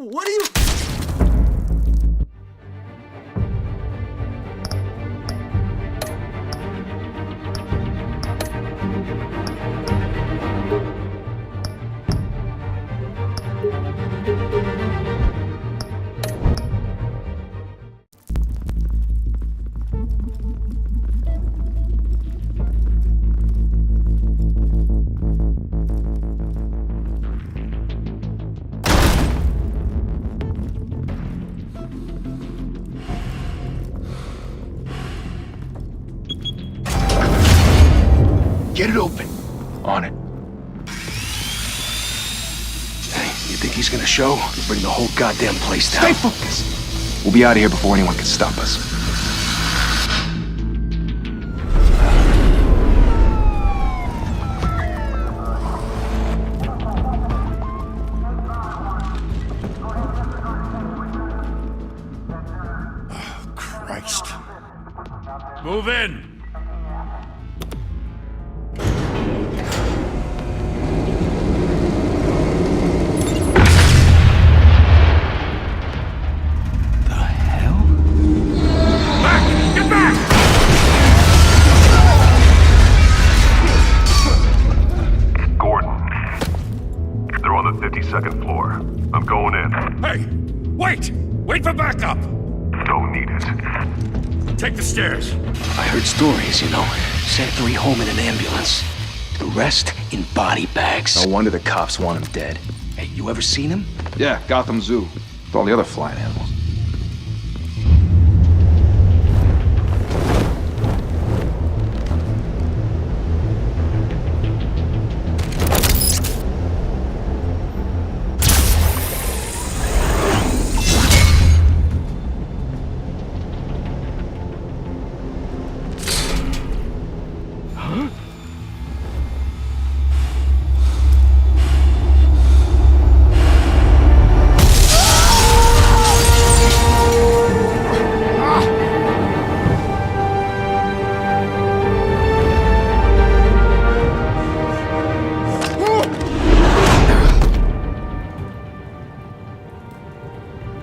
What are you... Get it open. On it. Hey, you think he's gonna show? We'll bring the whole goddamn place down. Stay focused. We'll be out of here before anyone can stop us. Oh, Christ. Move in! Second floor. I'm going in. Hey! Wait! Wait for backup! Don't need it. Take the stairs. I heard stories, you know. Sent 3 home in an ambulance. The rest in body bags. No wonder the cops want him dead. Hey, you ever seen him? Yeah, Gotham Zoo. With all the other flying animals.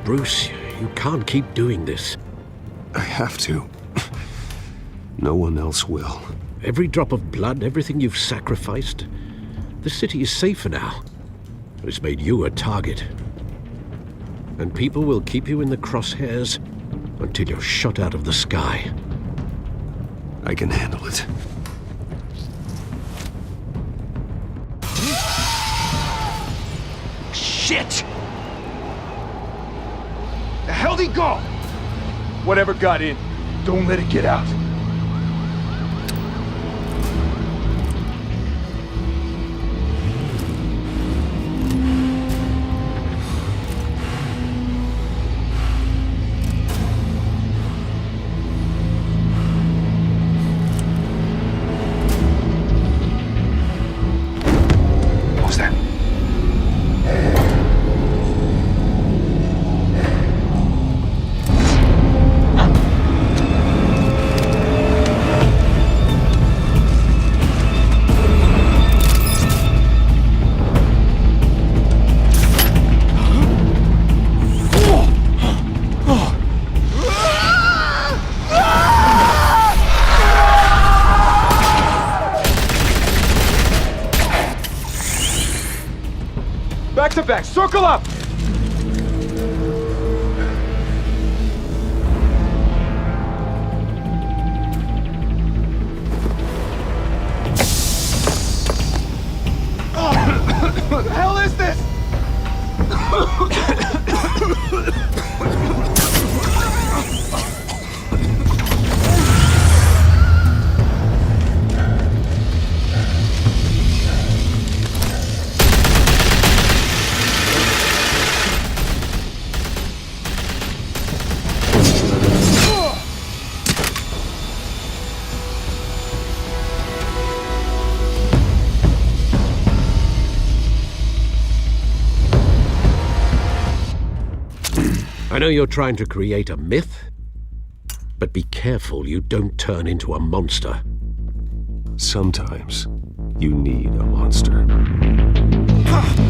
Bruce, you can't keep doing this. I have to. No one else will. Every drop of blood, everything you've sacrificed. The city is safer now. It's made you a target. And people will keep you in the crosshairs until you're shot out of the sky. I can handle it. Shit! The hell'd he go? Whatever got in, don't let it get out. What was that? Back to back, circle up! What the hell is this? I know you're trying to create a myth, but be careful you don't turn into a monster. Sometimes you need a monster.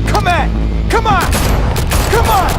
Come on! Come on! Come on!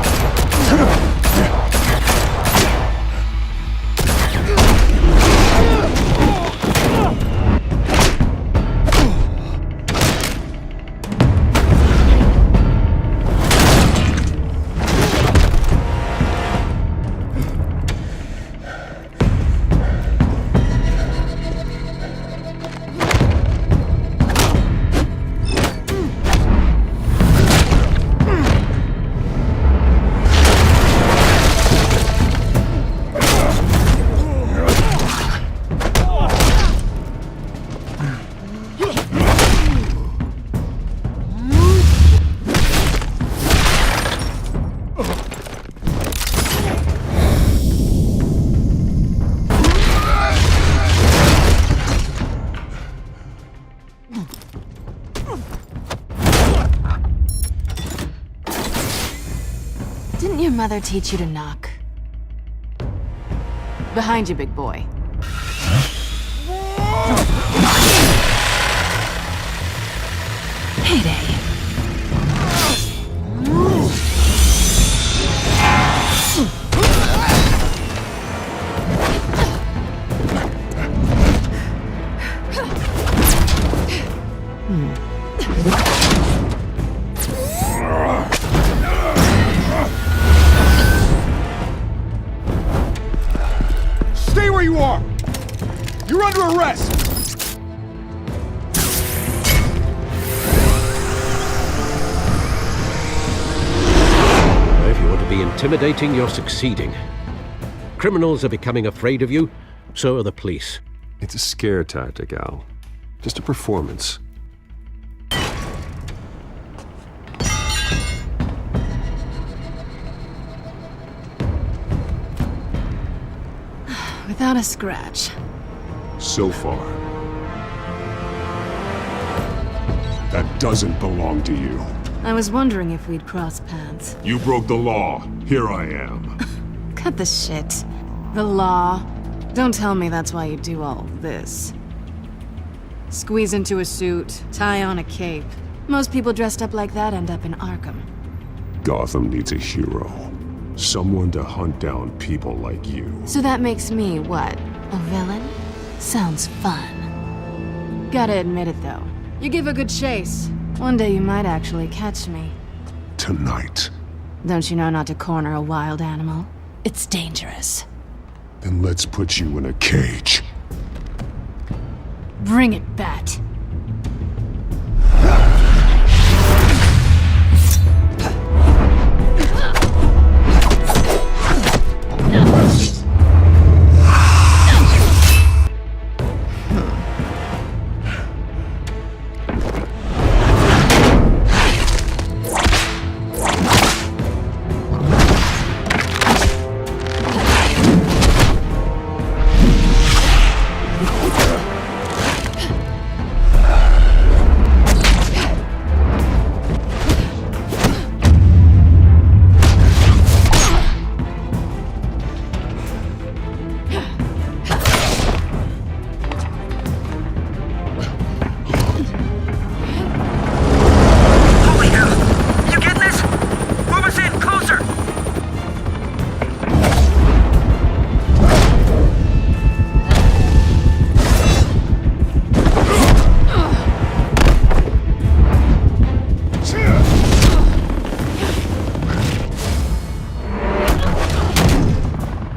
Didn't your mother teach you to knock? Behind you, big boy. Heyday. Stay where you are! You're under arrest! If you want to be intimidating, you're succeeding. Criminals are becoming afraid of you, so are the police. It's a scare tactic, Al. Just a performance. Without a scratch. So far. That doesn't belong to you. I was wondering if we'd cross paths. You broke the law. Here I am. Cut the shit. The law. Don't tell me that's why you do all this. Squeeze into a suit, tie on a cape. Most people dressed up like that end up in Arkham. Gotham needs a hero. Someone to hunt down people like you. So that makes me, what, a villain? Sounds fun. Gotta admit it, though. You give a good chase. One day you might actually catch me. Tonight. Don't you know not to corner a wild animal? It's dangerous. Then let's put you in a cage. Bring it, Bat.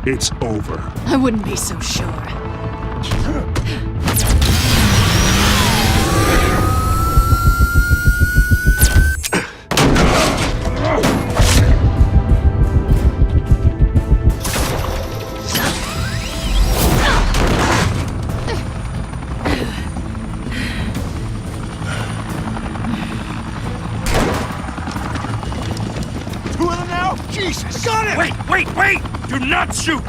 It's over. I wouldn't be so sure. Two of them now? Jesus! Got it! Wait! Do not shoot!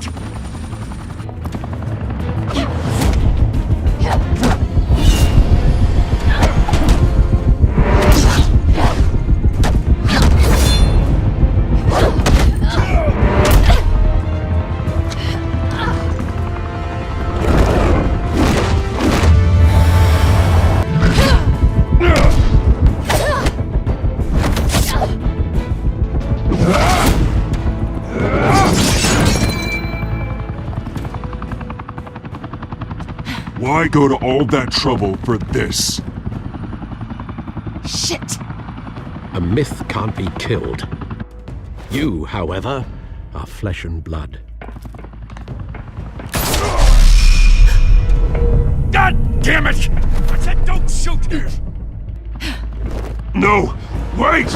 Why go to all that trouble for this? Shit! A myth can't be killed. You, however, are flesh and blood. God damn it! I said don't shoot! No! Wait!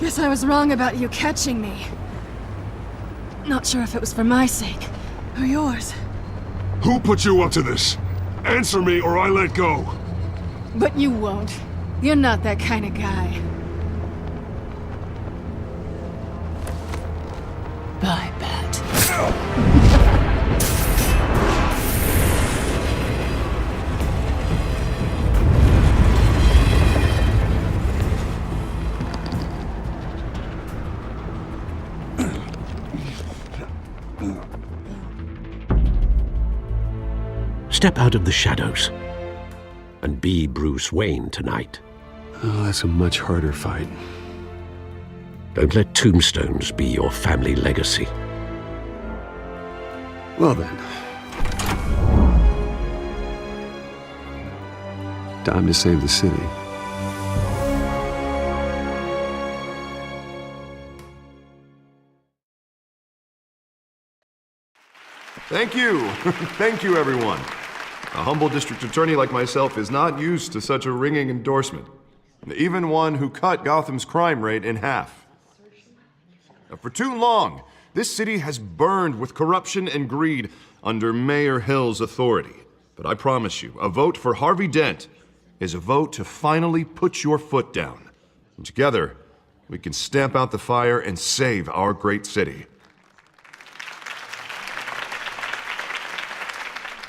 Guess I was wrong about you catching me. Not sure if it was for my sake, or yours. Who put you up to this? Answer me or I let go. But you won't. You're not that kind of guy. Bye, Bat. Step out of the shadows and be Bruce Wayne tonight. Oh, that's a much harder fight. Don't let tombstones be your family legacy. Well then. Time to save the city. Thank you. Thank you, everyone. A humble district attorney like myself is not used to such a ringing endorsement. Even one who cut Gotham's crime rate in half. For too long, this city has burned with corruption and greed under Mayor Hill's authority. But I promise you, a vote for Harvey Dent is a vote to finally put your foot down. And together, we can stamp out the fire and save our great city.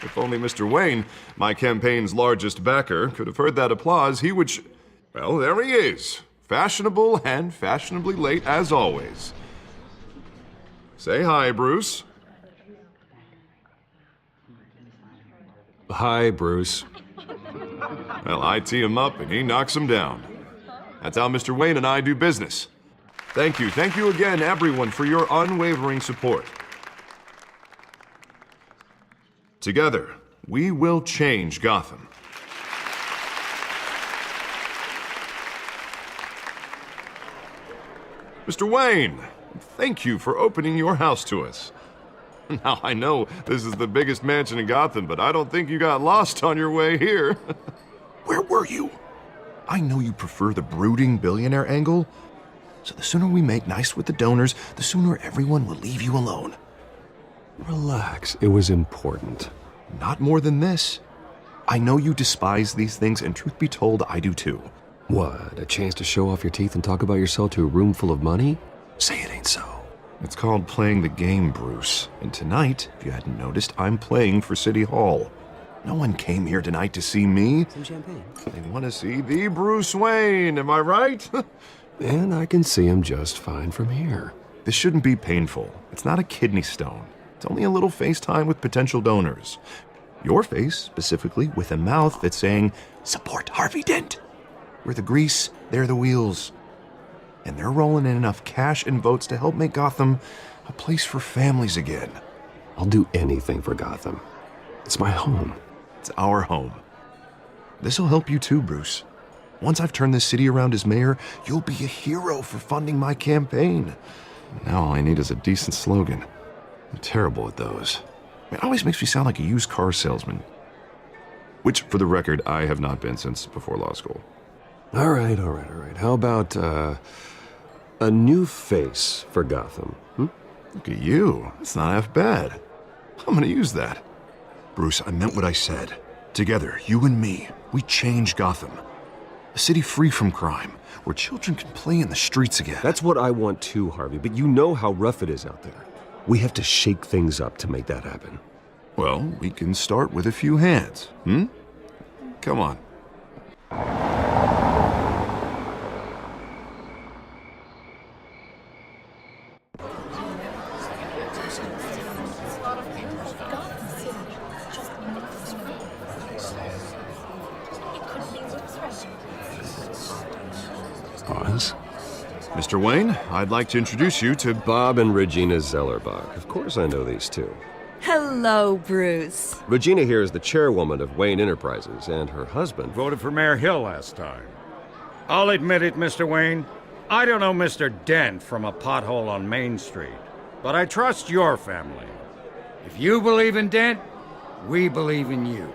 If only Mr. Wayne, my campaign's largest backer, could have heard that applause, he would well, there he is. Fashionable and fashionably late as always. Say hi, Bruce. Hi, Bruce. Well, I tee him up and he knocks him down. That's how Mr. Wayne and I do business. Thank you again, everyone, for your unwavering support. Together, we will change Gotham. Mr. Wayne, thank you for opening your house to us. Now, I know this is the biggest mansion in Gotham, but I don't think you got lost on your way here. Where were you? I know you prefer the brooding billionaire angle, so the sooner we make nice with the donors, the sooner everyone will leave you alone. Relax, it was important. Not more than this. I know you despise these things, and truth be told, I do too. What, a chance to show off your teeth and talk about yourself to a room full of money? Say it ain't so. It's called playing the game, Bruce. And tonight, if you hadn't noticed, I'm playing for City Hall. No one came here tonight to see me. Some champagne. They want to see the Bruce Wayne, am I right? And I can see him just fine from here. This shouldn't be painful. It's not a kidney stone. It's only a little FaceTime with potential donors. Your face, specifically, with a mouth that's saying, support Harvey Dent. We're the grease, they're the wheels. And they're rolling in enough cash and votes to help make Gotham a place for families again. I'll do anything for Gotham. It's my home. It's our home. This'll help you too, Bruce. Once I've turned this city around as mayor, you'll be a hero for funding my campaign. Now all I need is a decent slogan. I'm terrible at those. It always makes me sound like a used car salesman. Which, for the record, I have not been since before law school. All right. How about, a new face for Gotham? Look at you. That's not half bad. I'm gonna use that. Bruce, I meant what I said. Together, you and me, we change Gotham. A city free from crime, where children can play in the streets again. That's what I want too, Harvey, but you know how rough it is out there. We have to shake things up to make that happen. Well, we can start with a few hands, Come on. Pause. Mr. Wayne, I'd like to introduce you to Bob and Regina Zellerbach. Of course I know these two. Hello, Bruce. Regina here is the chairwoman of Wayne Enterprises, and her husband... Voted for Mayor Hill last time. I'll admit it, Mr. Wayne. I don't know Mr. Dent from a pothole on Main Street, but I trust your family. If you believe in Dent, we believe in you.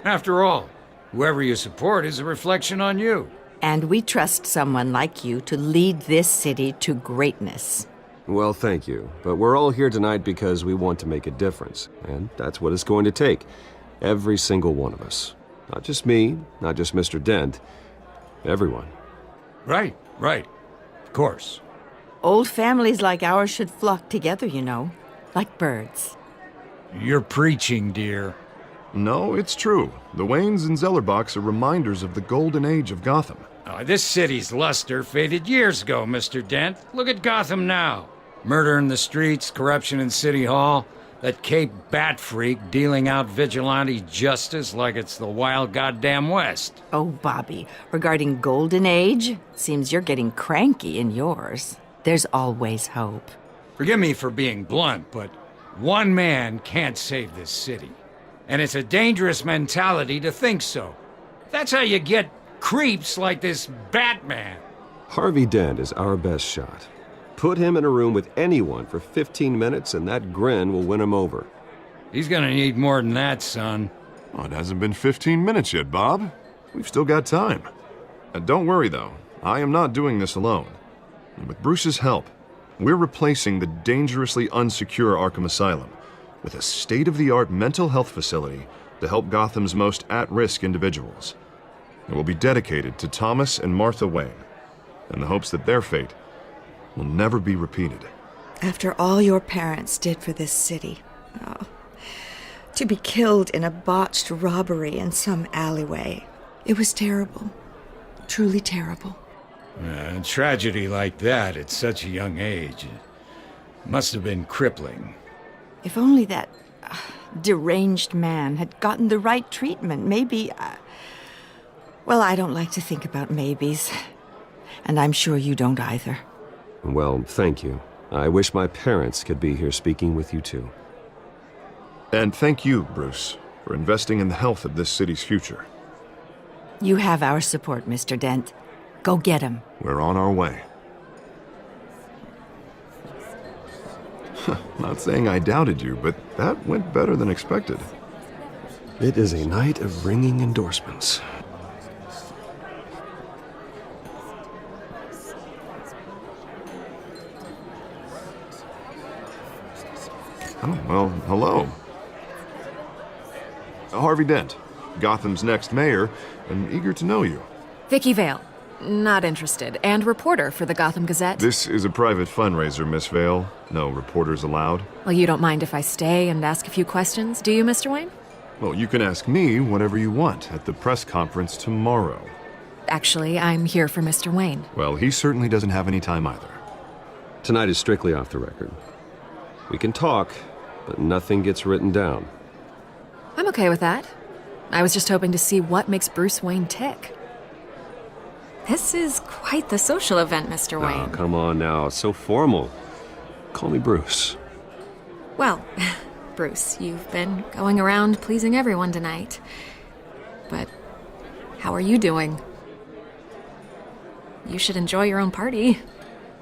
After all, whoever you support is a reflection on you. And we trust someone like you to lead this city to greatness. Well, thank you. But we're all here tonight because we want to make a difference. And that's what it's going to take. Every single one of us. Not just me, not just Mr. Dent. Everyone. Right. Of course. Old families like ours should flock together, you know. Like birds. You're preaching, dear. No, it's true. The Waynes and Zellerbachs are reminders of the golden age of Gotham. This city's luster faded years ago, Mr. Dent. Look at Gotham now. Murder in the streets, corruption in City Hall, that Cape Bat freak dealing out vigilante justice like it's the wild goddamn West. Oh, Bobby, regarding Golden Age, seems you're getting cranky in yours. There's always hope. Forgive me for being blunt, but one man can't save this city. And it's a dangerous mentality to think so. That's how you get creeps like this Batman. Harvey Dent is our best shot. Put him in a room with anyone for 15 minutes and that grin will win him over. He's gonna need more than that, son. Oh, it hasn't been 15 minutes yet, Bob. We've still got time. Don't worry, though. I am not doing this alone. And with Bruce's help, we're replacing the dangerously unsecure Arkham Asylum with a state-of-the-art mental health facility to help Gotham's most at-risk individuals. It will be dedicated to Thomas and Martha Wayne, in the hopes that their fate will never be repeated. After all your parents did for this city, to be killed in a botched robbery in some alleyway, it was terrible. Truly terrible. A tragedy like that at such a young age must have been crippling. If only that deranged man had gotten the right treatment, maybe... Well, I don't like to think about maybes. And I'm sure you don't either. Well, thank you. I wish my parents could be here speaking with you too. And thank you, Bruce, for investing in the health of this city's future. You have our support, Mr. Dent. Go get him. We're on our way. Not saying I doubted you, but that went better than expected. It is a night of ringing endorsements. Oh, well, hello. Harvey Dent, Gotham's next mayor, and eager to know you. Vicky Vale. Not interested. And reporter for the Gotham Gazette. This is a private fundraiser, Miss Vale. No reporters allowed. Well, you don't mind if I stay and ask a few questions, do you, Mr. Wayne? Well, you can ask me whatever you want at the press conference tomorrow. Actually, I'm here for Mr. Wayne. Well, he certainly doesn't have any time either. Tonight is strictly off the record. We can talk, but nothing gets written down. I'm okay with that. I was just hoping to see what makes Bruce Wayne tick. This is quite the social event, Mr. Wayne. Oh, come on now. So formal. Call me Bruce. Well, Bruce, you've been going around pleasing everyone tonight. But how are you doing? You should enjoy your own party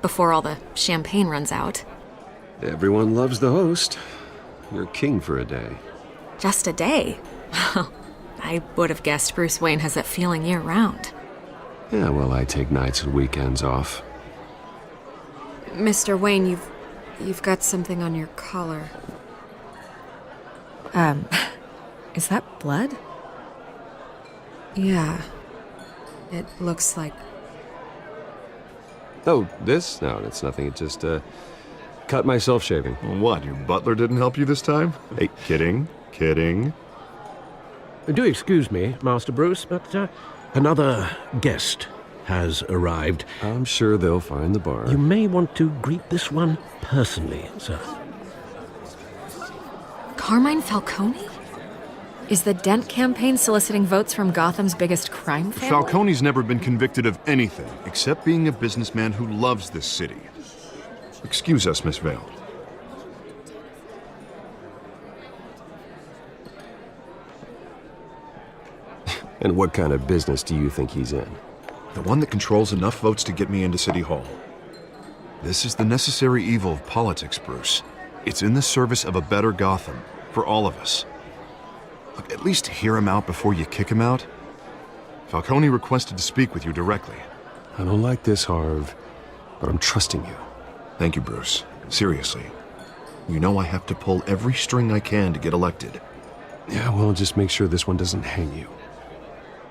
before all the champagne runs out. Everyone loves the host. You're king for a day. Just a day? I would have guessed Bruce Wayne has that feeling year-round. Yeah, well, I take nights and weekends off. Mr. Wayne, you've got something on your collar. Is that blood? Yeah. It looks like... Oh, this? No, it's nothing. It just, cut myself shaving. What, your butler didn't help you this time? Hey, kidding. Do excuse me, Master Bruce, but another guest has arrived. I'm sure they'll find the bar. You may want to greet this one personally, sir. Carmine Falcone? Is the Dent campaign soliciting votes from Gotham's biggest crime family? Falcone's never been convicted of anything except being a businessman who loves this city. Excuse us, Miss Vale. And what kind of business do you think he's in? The one that controls enough votes to get me into City Hall. This is the necessary evil of politics, Bruce. It's in the service of a better Gotham, for all of us. Look, at least hear him out before you kick him out. Falcone requested to speak with you directly. I don't like this, Harv, but I'm trusting you. Thank you, Bruce. Seriously. You know I have to pull every string I can to get elected. Yeah, well, just make sure this one doesn't hang you.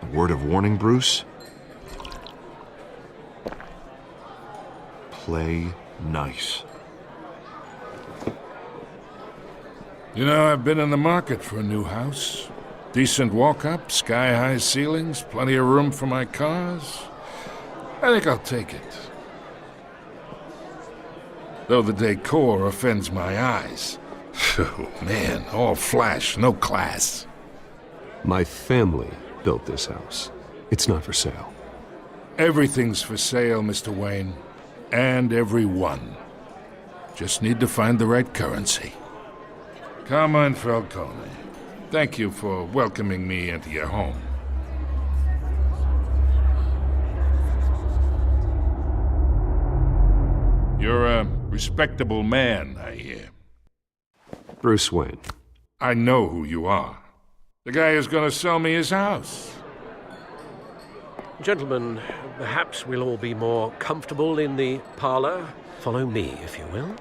A word of warning, Bruce? Play nice. You know, I've been in the market for a new house. Decent walk-up, sky-high ceilings, plenty of room for my cars. I think I'll take it. Though the decor offends my eyes. Oh, man, all flash, no class. My family built this house. It's not for sale. Everything's for sale, Mr. Wayne. And everyone. Just need to find the right currency. Carmine Falcone, thank you for welcoming me into your home. You're a respectable man, I hear. Bruce Wayne. I know who you are. The guy who's gonna sell me his house. Gentlemen, perhaps we'll all be more comfortable in the parlor. Follow me, if you will.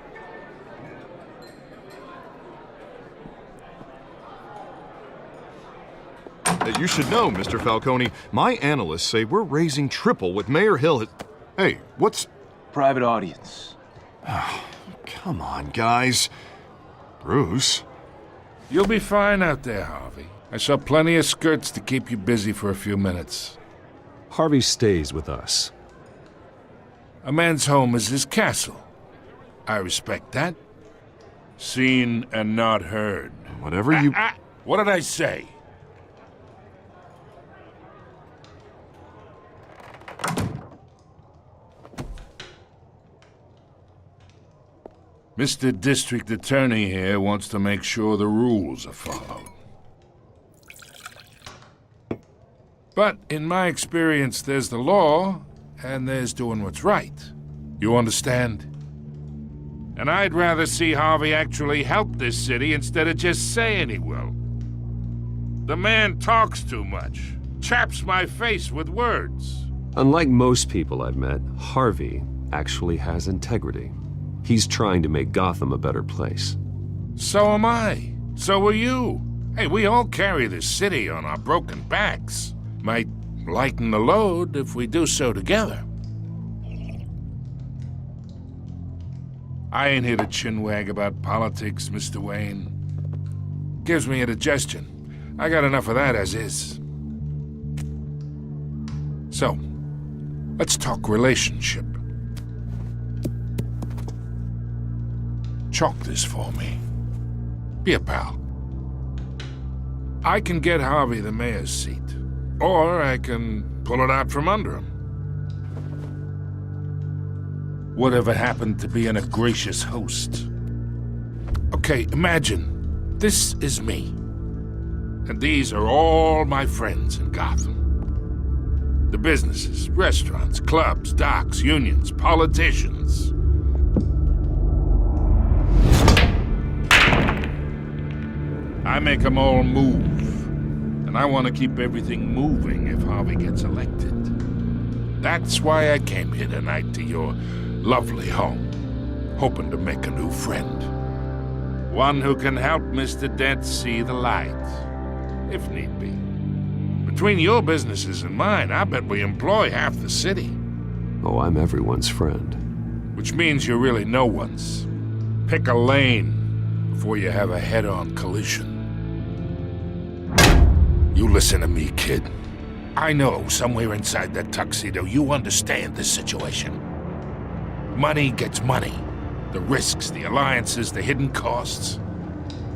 You should know, Mr. Falcone, my analysts say we're raising triple what Mayor Hill has... Hey, what's... Private audience. Oh, come on, guys. Bruce? You'll be fine out there, Harvey. I saw plenty of skirts to keep you busy for a few minutes. Harvey stays with us. A man's home is his castle. I respect that. Seen and not heard. Whatever you... What did I say? Mr. District Attorney here wants to make sure the rules are followed. But in my experience, there's the law, and there's doing what's right. You understand? And I'd rather see Harvey actually help this city instead of just saying he will. The man talks too much, chaps my face with words. Unlike most people I've met, Harvey actually has integrity. He's trying to make Gotham a better place. So am I. So are you. Hey, we all carry this city on our broken backs. Might lighten the load if we do so together. I ain't here to chinwag about politics, Mr. Wayne. Gives me indigestion. I got enough of that as is. So, let's talk relationship. Chalk this for me. Be a pal. I can get Harvey the mayor's seat, or I can pull it out from under him. Whatever happened to being a gracious host? Okay, imagine this is me, and these are all my friends in Gotham. The businesses, restaurants, clubs, docks, unions, politicians. I make them all move, and And I want to keep everything moving if Harvey gets elected. That's why I came here tonight to your lovely home, hoping to make a new friend. One who can help Mr. Dent see the light, if need be. Between your businesses and mine, I bet we employ half the city. Oh, I'm everyone's friend. Which means you're really no one's. Pick a lane before you have a head-on collision. You listen to me, kid. I know somewhere inside that tuxedo you understand this situation. Money gets money. The risks, the alliances, the hidden costs.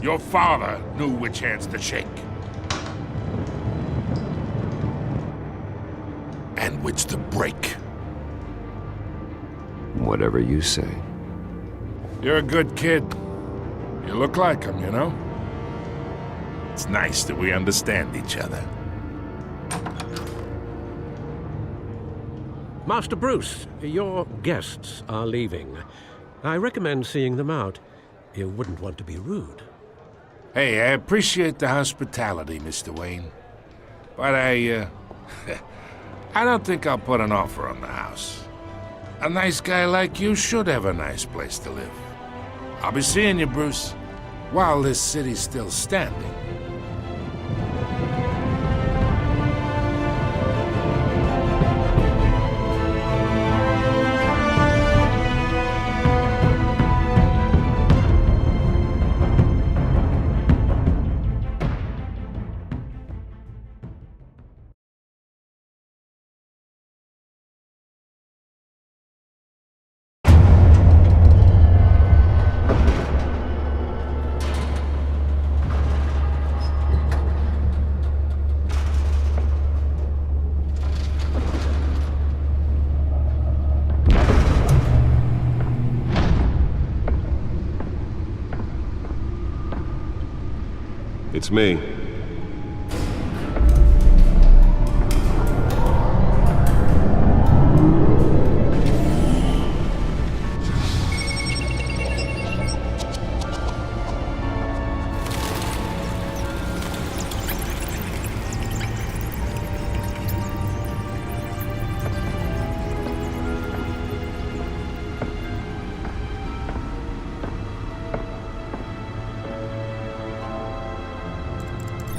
Your father knew which hands to shake. And which to break. Whatever you say. You're a good kid. You look like him, you know? It's nice that we understand each other. Master Bruce, your guests are leaving. I recommend seeing them out. You wouldn't want to be rude. Hey, I appreciate the hospitality, Mr. Wayne. But I don't think I'll put an offer on the house. A nice guy like you should have a nice place to live. I'll be seeing you, Bruce, while this city's still standing. It's me.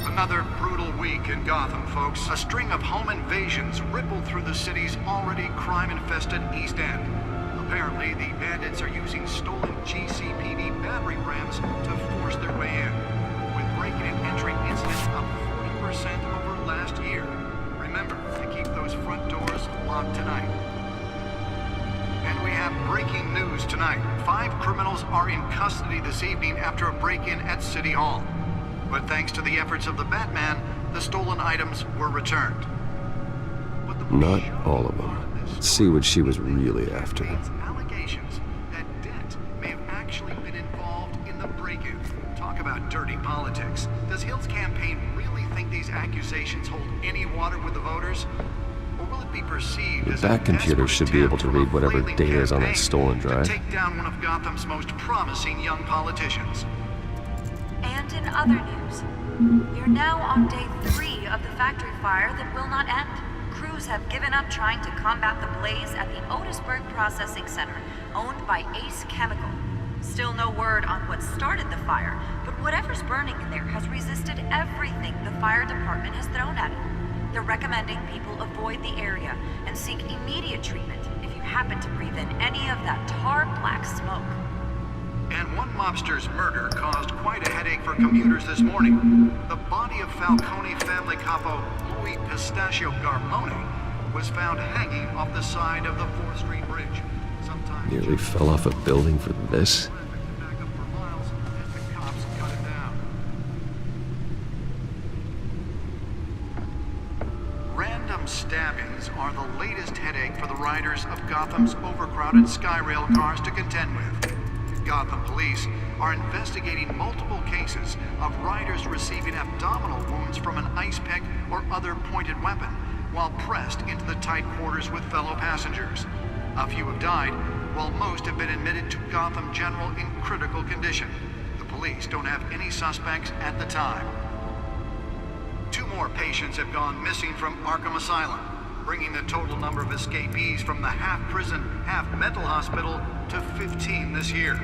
Another brutal week in Gotham, folks. A string of home invasions rippled through the city's already crime-infested East End. Apparently, the bandits are using stolen GCPD battering rams to force their way in, with break-in and entry incidents up 40% over last year. Remember to keep those front doors locked tonight. And we have breaking news tonight. 5 criminals are in custody this evening after a break-in at City Hall. But thanks to the efforts of the Batman, the stolen items were returned. Not all of them. Let's see what she was really after. Allegations that Dent may have actually been involved in the break-in. Talk about dirty politics. Does Hill's campaign really think these accusations hold any water with the voters? Or will it be perceived as That computer should be able to read whatever data is on that stolen drive. to take down one of Gotham's most promising young politicians? And in other news, we are now on day 3 of the factory fire that will not end. Crews have given up trying to combat the blaze at the Otisburg Processing Center, owned by Ace Chemical. Still no word on what started the fire, but whatever's burning in there has resisted everything the fire department has thrown at it. They're recommending people avoid the area and seek immediate treatment if you happen to breathe in any of that tar-black smoke. And one mobster's murder caused quite a headache for commuters this morning. The body of Falcone family capo Louis Pistachio Garmone was found hanging off the side of the 4th Street Bridge. Nearly fell off a building for this. Random stabbings are the latest headache for the riders of Gotham's overcrowded Skyrail cars to contend with. Gotham police are investigating multiple cases of riders receiving abdominal wounds from an ice pick or other pointed weapon while pressed into the tight quarters with fellow passengers. A few have died, while most have been admitted to Gotham General in critical condition. The police don't have any suspects at the time. 2 more more patients have gone missing from Arkham Asylum, bringing the total number of escapees from the half-prison, half-mental hospital to 15 this year.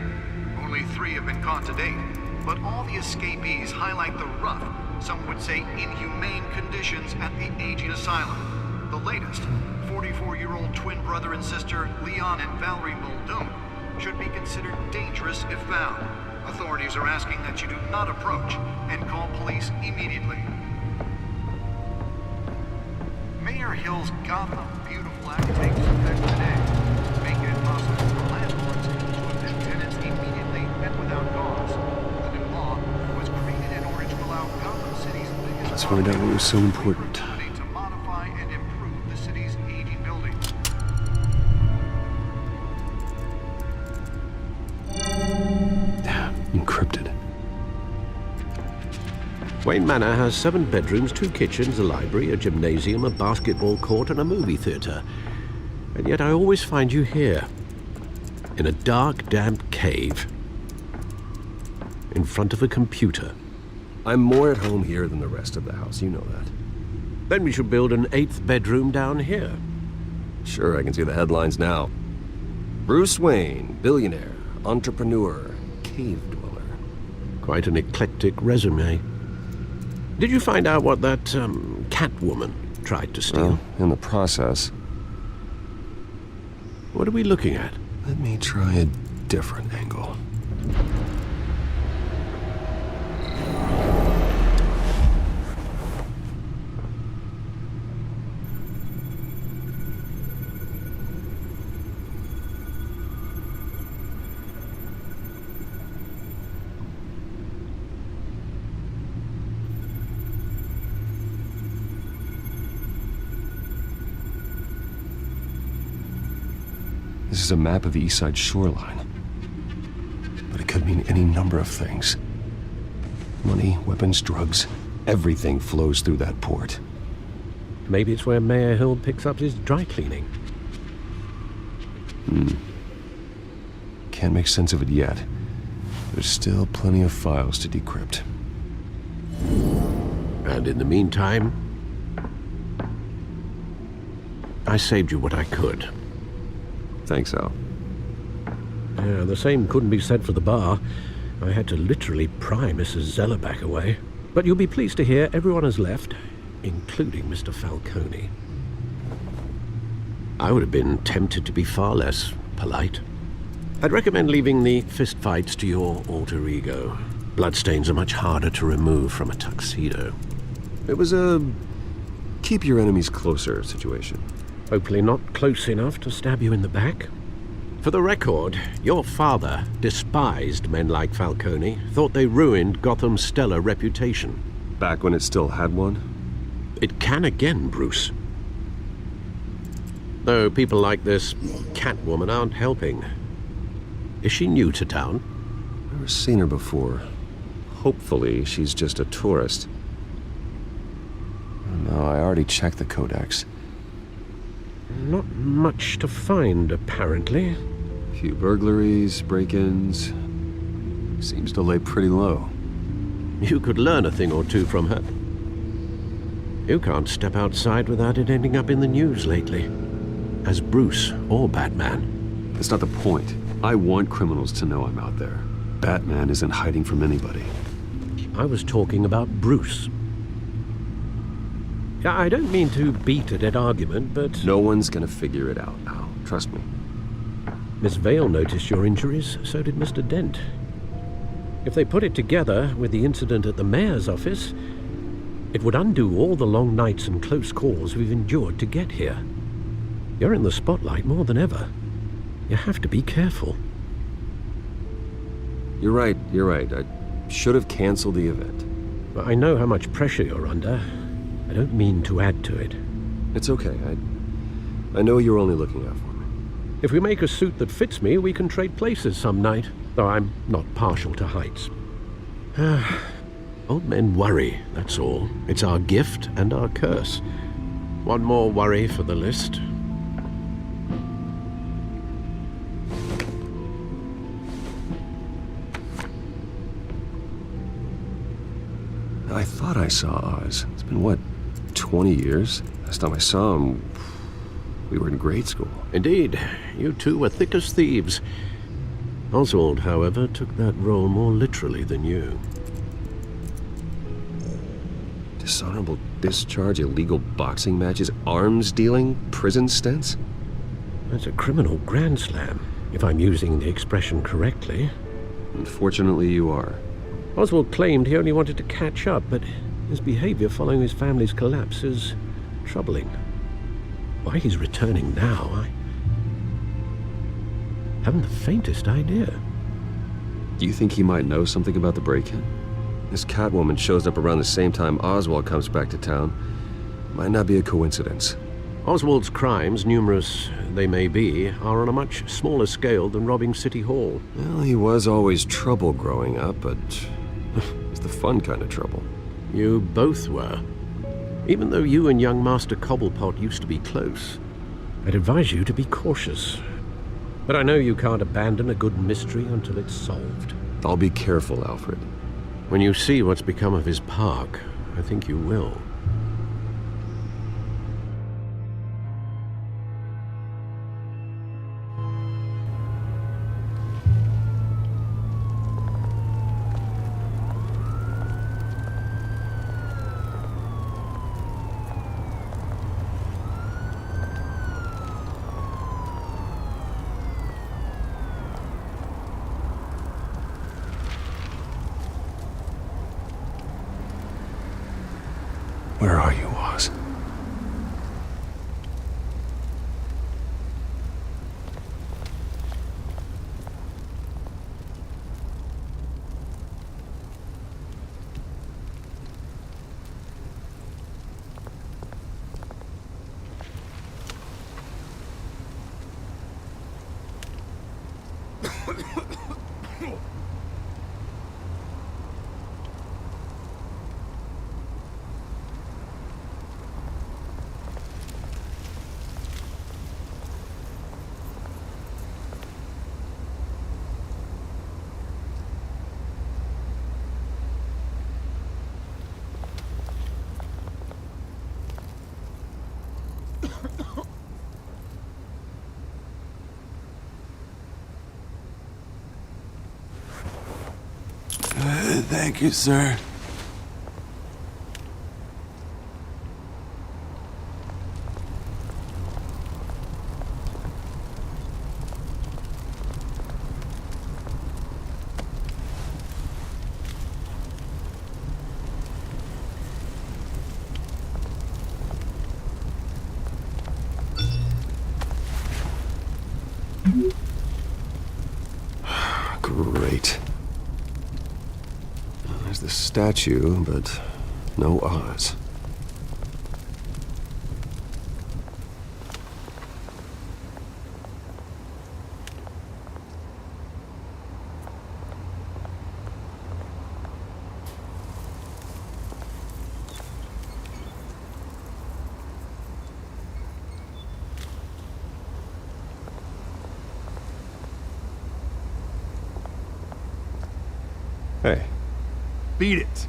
Only 3 have been caught to date, but all the escapees highlight the rough, some would say inhumane conditions at the aging asylum. The latest, 44-year-old twin brother and sister Leon and Valerie Muldoon, should be considered dangerous if found. Authorities are asking that you do not approach and call police immediately. Mayor Hill's Gotham Beautiful Act takes effect today, making it possible for landlords to evict tenants immediately and without cause. The new law was created in order to allow Gotham City's biggest... Let's find out what was so important. ...to modify and improve the city's aging buildings. Encrypted. Wayne Manor has 7 bedrooms, 2 kitchens, a library, a gymnasium, a basketball court, and a movie theatre. And yet I always find you here, in a dark, damp cave, in front of a computer. I'm more at home here than the rest of the house, you know that. Then we should build an 8th bedroom down here. Sure, I can see the headlines now. Bruce Wayne, billionaire, entrepreneur, cave dweller. Quite an eclectic resume. Did you find out what that, Catwoman tried to steal? Well, in the process. What are we looking at? Let me try a different angle. This is a map of the East Side shoreline. But it could mean any number of things. Money, weapons, drugs, everything flows through that port. Maybe it's where Mayor Hill picks up his dry cleaning. Can't make sense of it yet. There's still plenty of files to decrypt. And in the meantime, I saved you what I could. Thanks, Al. Yeah, the same couldn't be said for the bar. I had to literally pry Mrs. Zellerback away. But you'll be pleased to hear everyone has left, including Mr. Falcone. I would have been tempted to be far less polite. I'd recommend leaving the fistfights to your alter ego. Bloodstains are much harder to remove from a tuxedo. It was a keep your enemies closer situation. Hopefully not close enough to stab you in the back. For the record, your father despised men like Falcone, thought they ruined Gotham's stellar reputation. Back when it still had one? It can again, Bruce. Though people like this Catwoman aren't helping. Is she new to town? Never seen her before. Hopefully she's just a tourist. No, I already checked the codex. Not much to find, apparently. A few burglaries, break-ins. Seems to lay pretty low. You could learn a thing or two from her. You can't step outside without it ending up in the news lately. As Bruce or Batman. That's not the point. I want criminals to know I'm out there. Batman isn't hiding from anybody. I was talking about Bruce. I don't mean to beat a dead argument, but... No one's gonna figure it out, Al. Trust me. Miss Vale noticed your injuries, so did Mr. Dent. If they put it together with the incident at the mayor's office, it would undo all the long nights and close calls we've endured to get here. You're in the spotlight more than ever. You have to be careful. You're right. I should have canceled the event. I know how much pressure you're under. I don't mean to add to it. It's okay. I know you're only looking out for me. If we make a suit that fits me, we can trade places some night, though I'm not partial to heights. Old men worry, that's all. It's our gift and our curse. One more worry for the list. I thought I saw Oz. It's been, what, 20 years. Last time I saw him, we were in grade school. Indeed, you two were thick as thieves. Oswald, however, took that role more literally than you. Dishonorable discharge, illegal boxing matches, arms dealing, prison stints? That's a criminal grand slam, if I'm using the expression correctly. Unfortunately, you are. Oswald claimed he only wanted to catch up, but his behavior following his family's collapse is troubling. Why he's returning now, I haven't the faintest idea. Do you think he might know something about the break-in? This Catwoman shows up around the same time Oswald comes back to town. Might not be a coincidence. Oswald's crimes, numerous they may be, are on a much smaller scale than robbing City Hall. Well, he was always trouble growing up, but it's the fun kind of trouble. You both were. Even though you and young Master Cobblepot used to be close, I'd advise you to be cautious. But I know you can't abandon a good mystery until it's solved. I'll be careful, Alfred. When you see what's become of his park, I think you will. Where are you, Oz? Thank you, sir. Great. There's the statue, but no Oz. Hey. Beat it.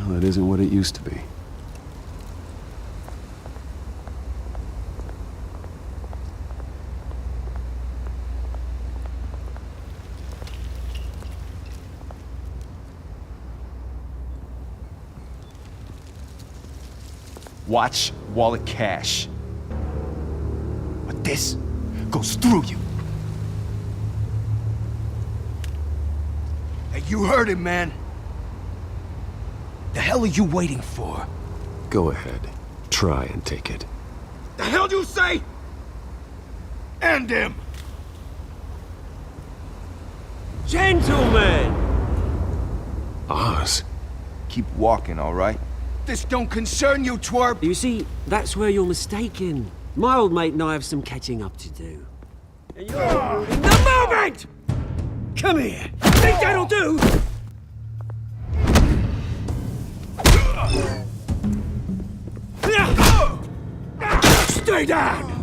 Well, it isn't what it used to be. Watch wallet cash. But this goes through you. Hey, you heard him, man. The hell are you waiting for? Go ahead. Try and take it. The hell do you say? End him! Gentlemen! Oz. Keep walking, all right? This don't concern you, twerp! You see, that's where you're mistaken. My old mate and I have some catching up to do. And you're ruining the moment! Come here. Think that'll do? Stay down!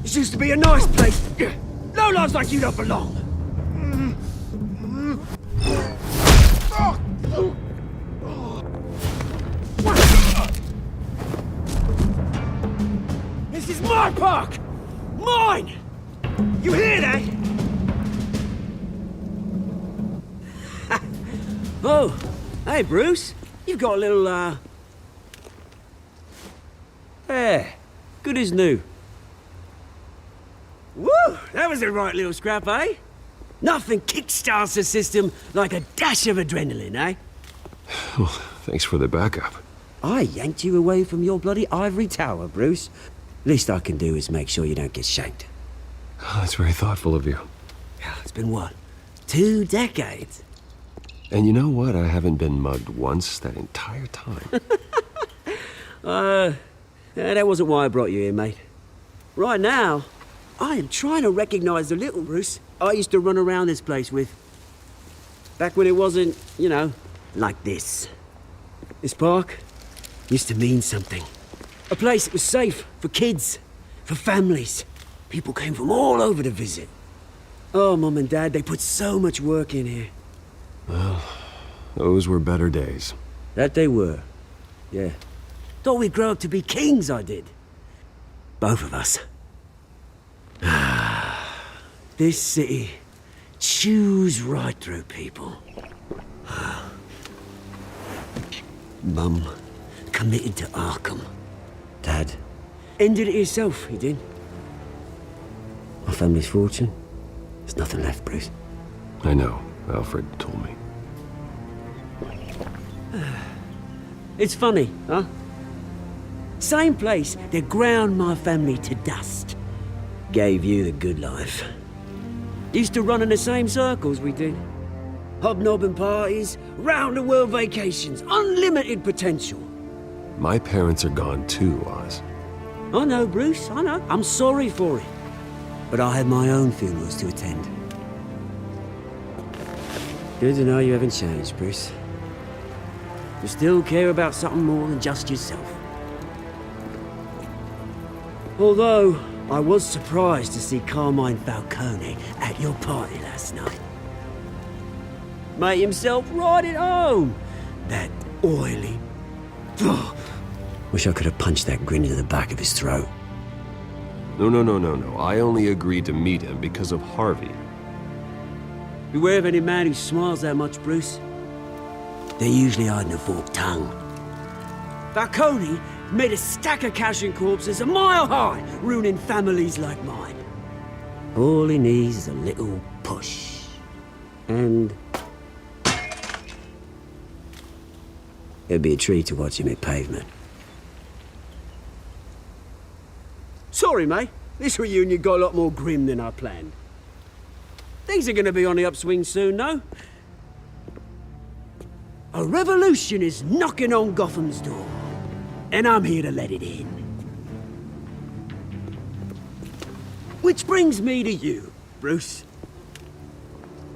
This used to be a nice place. Lowlifes like you don't belong. This is my park! Mine! You hear that? Oh, hey, Bruce. You've got a little, There. Good as new. Woo! That was a right little scrap, eh? Nothing kickstarts the system like a dash of adrenaline, eh? Well, thanks for the backup. I yanked you away from your bloody ivory tower, Bruce. Least I can do is make sure you don't get shanked. Oh, that's very thoughtful of you. Yeah, it's been what? 2 decades? And you know what? I haven't been mugged once that entire time. That wasn't why I brought you here, mate. Right now, I am trying to recognize the little Bruce I used to run around this place with. Back when it wasn't, you know, like this. This park used to mean something. A place that was safe for kids, for families. People came from all over to visit. Oh, Mum and Dad, they put so much work in here. Well, those were better days. That they were. Yeah. Thought we'd grow up to be kings, I did. Both of us. This city chews right through people. Mum committed to Arkham. Dad ended it himself, he did. My family's fortune, there's nothing left, Bruce. I know. Alfred told me. It's funny, huh? Same place that ground my family to dust. Gave you the good life. Used to run in the same circles we did. Hobnobbing parties, round-the-world vacations, unlimited potential. My parents are gone too, Oz. I know, Bruce, I know. I'm sorry for it. But I had my own funerals to attend. Good to know you haven't changed, Bruce. You still care about something more than just yourself. Although, I was surprised to see Carmine Falcone at your party last night. Made himself right at home. That oily... Wish I could have punched that grin into the back of his throat. No. I only agreed to meet him because of Harvey. Beware of any man who smiles that much, Bruce. They're usually hiding a forked tongue. Falcone made a stack of cash and corpses a mile high, ruining families like mine. All he needs is a little push. And... it'd be a treat to watch him hit pavement. Sorry, mate. This reunion got a lot more grim than I planned. Things are gonna be on the upswing soon, though. A revolution is knocking on Gotham's door. And I'm here to let it in. Which brings me to you, Bruce.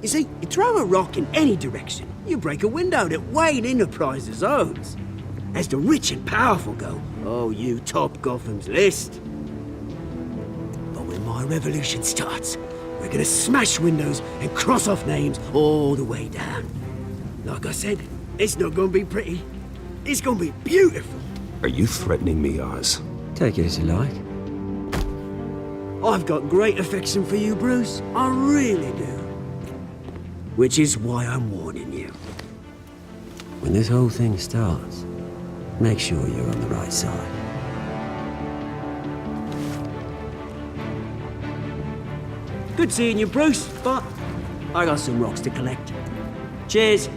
You see, you throw a rock in any direction, you break a window that Wayne Enterprises owns. As the rich and powerful go, oh, you top Gotham's list. But when my revolution starts, we're gonna smash windows and cross off names all the way down. Like I said, it's not gonna be pretty. It's gonna be beautiful. Are you threatening me, Oz? Take it as you like. I've got great affection for you, Bruce. I really do. Which is why I'm warning you. When this whole thing starts, make sure you're on the right side. Good seeing you, Bruce, but I got some rocks to collect. Cheers.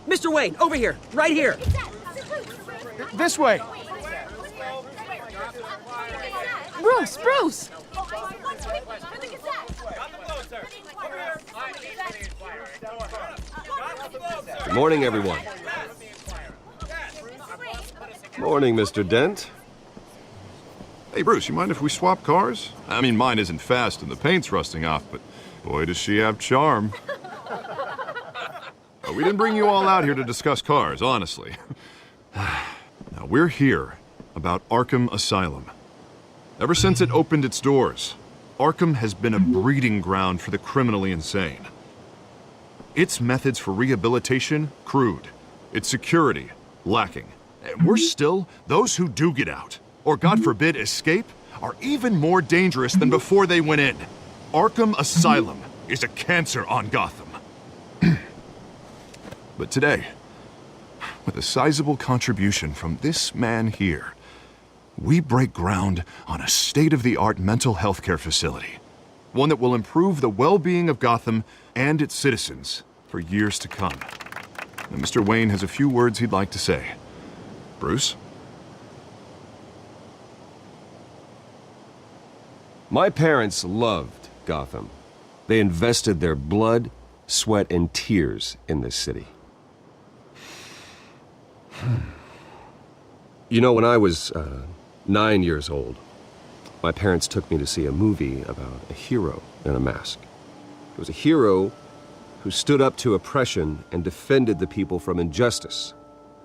Mr. Wayne, over here, right here. This way. Bruce! Good morning, everyone. Morning, Mr. Dent. Hey, Bruce, you mind if we swap cars? I mean, mine isn't fast and the paint's rusting off, but boy, does she have charm. We didn't bring you all out here to discuss cars, honestly. Now, we're here about Arkham Asylum. Ever since it opened its doors, Arkham has been a breeding ground for the criminally insane. Its methods for rehabilitation, crude. Its security, lacking. And worse still, those who do get out, or God forbid escape, are even more dangerous than before they went in. Arkham Asylum is a cancer on Gotham. But today, with a sizable contribution from this man here, we break ground on a state-of-the-art mental health care facility. One that will improve the well-being of Gotham and its citizens for years to come. And Mr. Wayne has a few words he'd like to say. Bruce? My parents loved Gotham. They invested their blood, sweat, and tears in this city. You know, when I was 9 years old, my parents took me to see a movie about a hero in a mask. It was a hero who stood up to oppression and defended the people from injustice,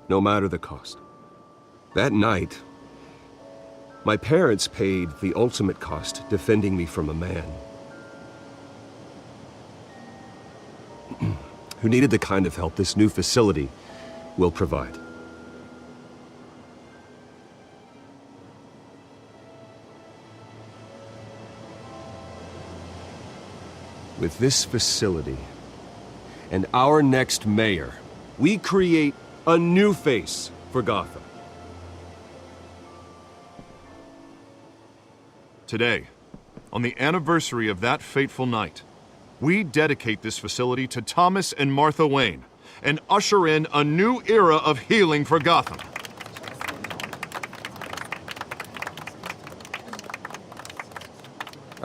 no matter the cost. That night, my parents paid the ultimate cost defending me from a man who needed the kind of help this new facility will provide. With this facility and our next mayor, we create a new face for Gotham. Today, on the anniversary of that fateful night, we dedicate this facility to Thomas and Martha Wayne and usher in a new era of healing for Gotham.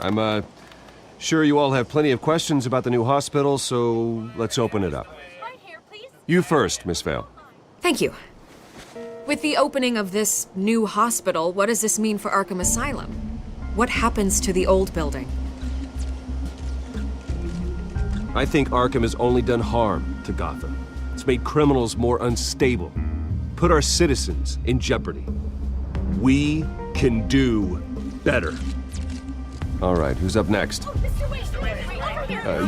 I'm sure you all have plenty of questions about the new hospital, so let's open it up. You first, Miss Vale. Thank you. With the opening of this new hospital, what does this mean for Arkham Asylum? What happens to the old building? I think Arkham has only done harm to Gotham. It's made criminals more unstable, put our citizens in jeopardy. We can do better. All right, who's up next?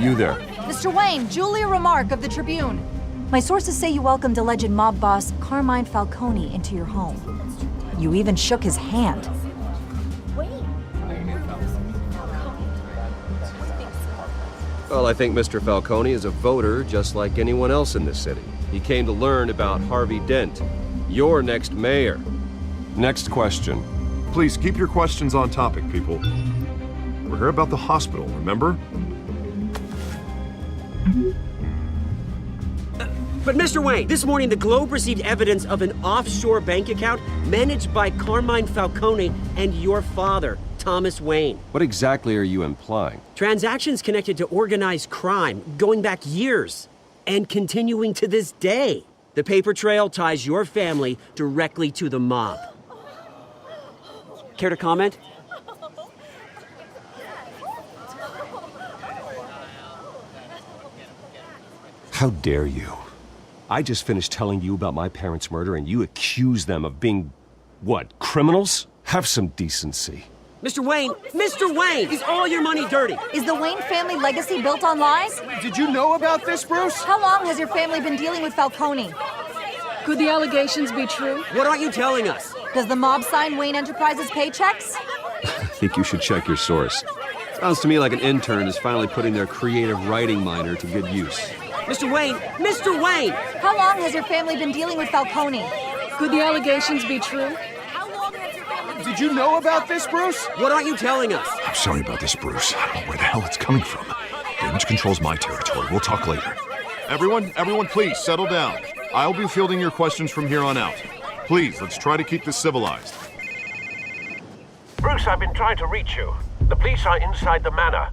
You there. Mr. Wayne, Julia Remark of the Tribune. My sources say you welcomed alleged mob boss Carmine Falcone into your home. You even shook his hand. Well, I think Mr. Falcone is a voter just like anyone else in this city. He came to learn about Harvey Dent, your next mayor. Next question. Please keep your questions on topic, people. We're here about the hospital, remember? But Mr. Wayne, this morning the Globe received evidence of an offshore bank account managed by Carmine Falcone and your father, Thomas Wayne. What exactly are you implying? Transactions connected to organized crime going back years and continuing to this day. The paper trail ties your family directly to the mob. Care to comment? How dare you? I just finished telling you about my parents' murder and you accuse them of being, what, criminals? Have some decency. Mr. Wayne, is all your money dirty? Is the Wayne family legacy built on lies? Did you know about this, Bruce? How long has your family been dealing with Falcone? Could the allegations be true? What aren't you telling us? Does the mob sign Wayne Enterprises paychecks? I think you should check your source. Sounds to me like an intern is finally putting their creative writing minor to good use. Mr. Wayne! How long has your family been dealing with Falcone? Could the allegations be true? Did you know about this, Bruce? What aren't you telling us? I'm sorry about this, Bruce. I don't know where the hell it's coming from. Damage control's my territory. We'll talk later. Everyone, please settle down. I'll be fielding your questions from here on out. Please, let's try to keep this civilized. Bruce, I've been trying to reach you. The police are inside the manor.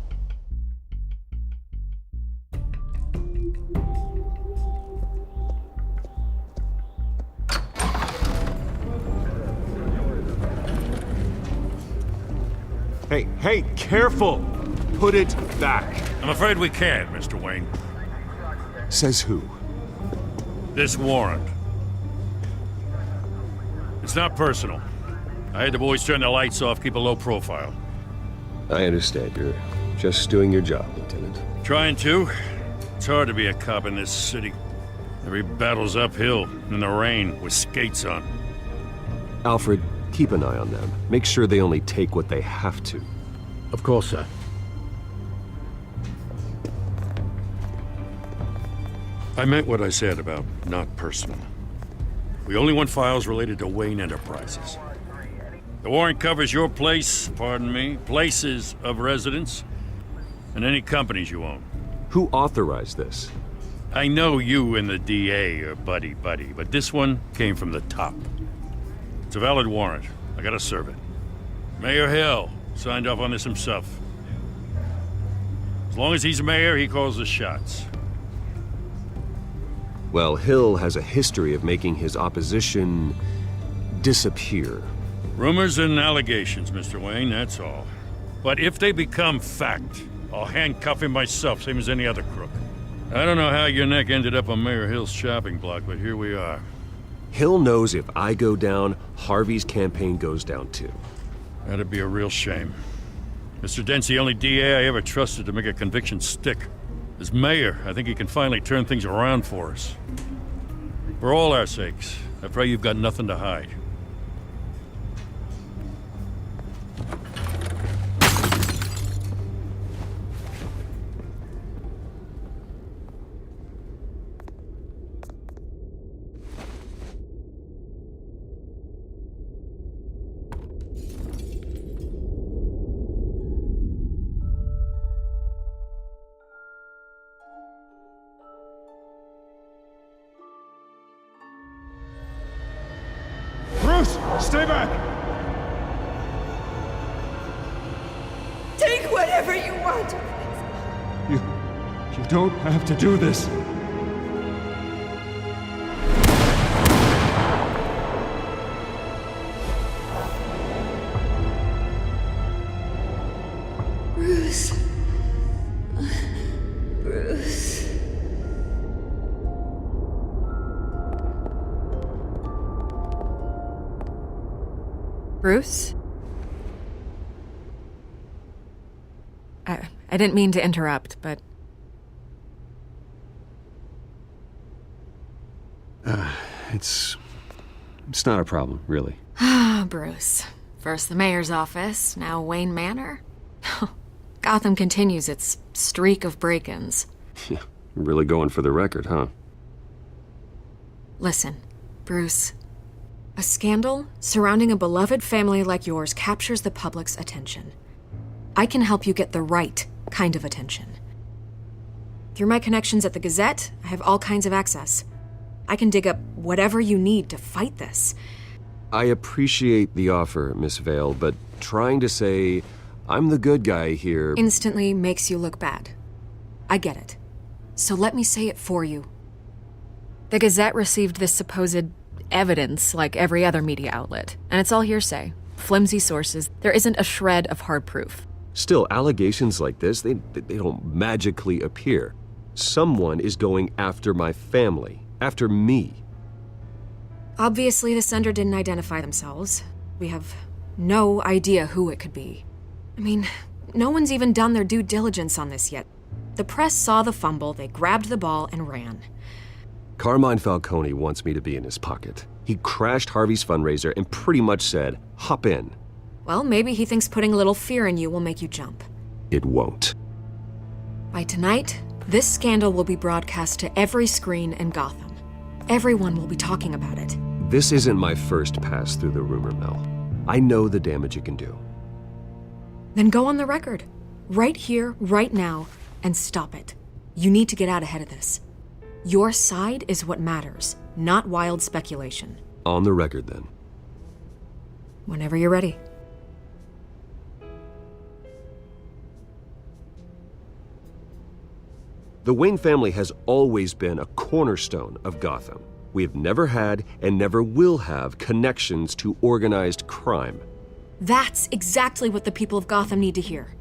Hey, careful! Put it back. I'm afraid we can't, Mr. Wayne. Says who? This warrant. It's not personal. I had the boys turn the lights off, keep a low profile. I understand. You're just doing your job, Lieutenant. Trying to. It's hard to be a cop in this city. Every battle's uphill, in the rain, with skates on. Alfred, keep an eye on them. Make sure they only take what they have to. Of course, sir. I meant what I said about not personal. We only want files related to Wayne Enterprises. The warrant covers your place, pardon me, places of residence, and any companies you own. Who authorized this? I know you and the DA are buddy-buddy, but this one came from the top. It's a valid warrant. I gotta serve it. Mayor Hill signed off on this himself. As long as he's mayor, he calls the shots. Well, Hill has a history of making his opposition disappear. Rumors and allegations, Mr. Wayne, that's all. But if they become fact, I'll handcuff him myself, same as any other crook. I don't know how your neck ended up on Mayor Hill's shopping block, but here we are. Hill knows if I go down, Harvey's campaign goes down too. That'd be a real shame. Mr. Dent's the only DA I ever trusted to make a conviction stick. As mayor, I think he can finally turn things around for us. For all our sakes, I pray you've got nothing to hide. Bruce, stay back! Take whatever you want. You don't have to do this. Bruce. Bruce. Bruce? I didn't mean to interrupt, but... It's not a problem, really. Ah, Bruce. First the mayor's office, now Wayne Manor. Gotham continues its streak of break-ins. Yeah, really going for the record, huh? Listen, Bruce. A scandal surrounding a beloved family like yours captures the public's attention. I can help you get the right kind of attention. Through my connections at the Gazette, I have all kinds of access. I can dig up whatever you need to fight this. I appreciate the offer, Miss Vale, but trying to say I'm the good guy here instantly makes you look bad. I get it. So let me say it for you. The Gazette received this supposed evidence like every other media outlet, and it's all hearsay. Flimsy sources. There isn't a shred of hard proof. Still, allegations like this, they don't magically appear. Someone is going after my family, after me. Obviously, the sender didn't identify themselves. We have no idea who it could be. I mean, no one's even done their due diligence on this yet. The press saw the fumble, they grabbed the ball and ran. Carmine Falcone wants me to be in his pocket. He crashed Harvey's fundraiser and pretty much said, hop in. Well, maybe he thinks putting a little fear in you will make you jump. It won't. By tonight, this scandal will be broadcast to every screen in Gotham. Everyone will be talking about it. This isn't my first pass through the rumor mill. I know the damage it can do. Then go on the record. Right here, right now, and stop it. You need to get out ahead of this. Your side is what matters, not wild speculation. On the record, then. Whenever you're ready. The Wayne family has always been a cornerstone of Gotham. We have never had and never will have connections to organized crime. That's exactly what the people of Gotham need to hear.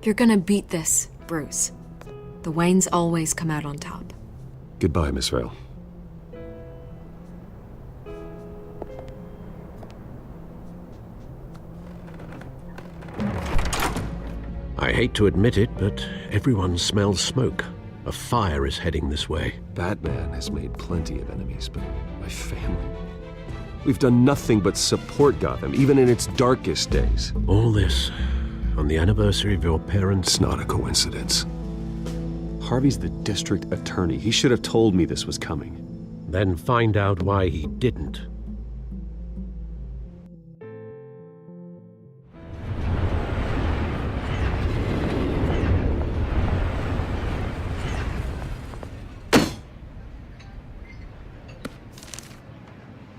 You're gonna beat this, Bruce. The Waynes always come out on top. Goodbye, Miss Vale. I hate to admit it, but everyone smells smoke. A fire is heading this way. Batman has made plenty of enemies, but my family... We've done nothing but support Gotham, even in its darkest days. All this on the anniversary of your parents'... It's not a coincidence. Harvey's the district attorney. He should have told me this was coming. Then find out why he didn't.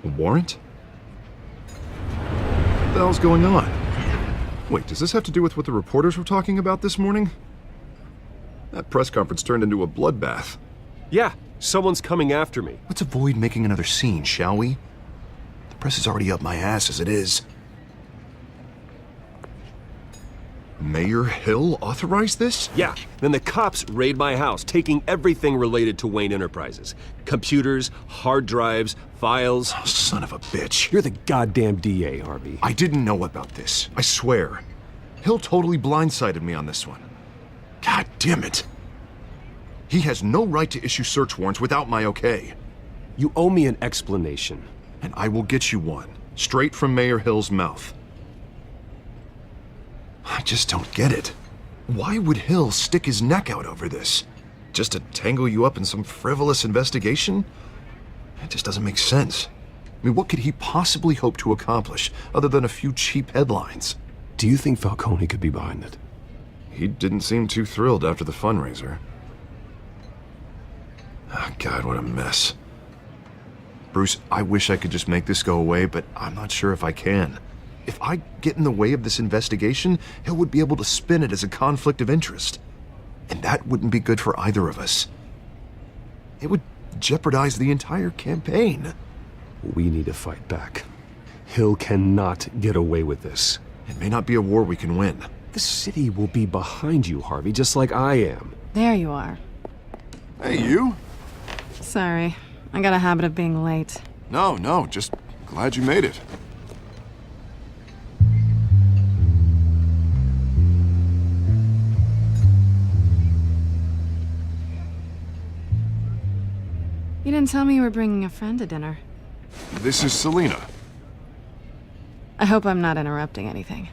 A warrant? What the hell's going on? Wait, does this have to do with what the reporters were talking about this morning? That press conference turned into a bloodbath. Yeah, someone's coming after me. Let's avoid making another scene, shall we? The press is already up my ass as it is. Mayor Hill authorized this? Yeah, then the cops raid my house, taking everything related to Wayne Enterprises. Computers, hard drives, files. Oh, son of a bitch. You're the goddamn DA, Harvey. I didn't know about this. I swear. Hill totally blindsided me on this one. God damn it. He has no right to issue search warrants without my okay. You owe me an explanation. And I will get you one, straight from Mayor Hill's mouth. I just don't get it. Why would Hill stick his neck out over this? Just to tangle you up in some frivolous investigation? It just doesn't make sense. I mean, what could he possibly hope to accomplish other than a few cheap headlines? Do you think Falcone could be behind it? He didn't seem too thrilled after the fundraiser. Oh, God, what a mess. Bruce, I wish I could just make this go away, but I'm not sure if I can. If I get in the way of this investigation, Hill would be able to spin it as a conflict of interest. And that wouldn't be good for either of us. It would jeopardize the entire campaign. We need to fight back. Hill cannot get away with this. It may not be a war we can win. The city will be behind you, Harvey, just like I am. There you are. Hey, you? Sorry. I got a habit of being late. No, just glad you made it. You didn't tell me you were bringing a friend to dinner. This is Selina. I hope I'm not interrupting anything.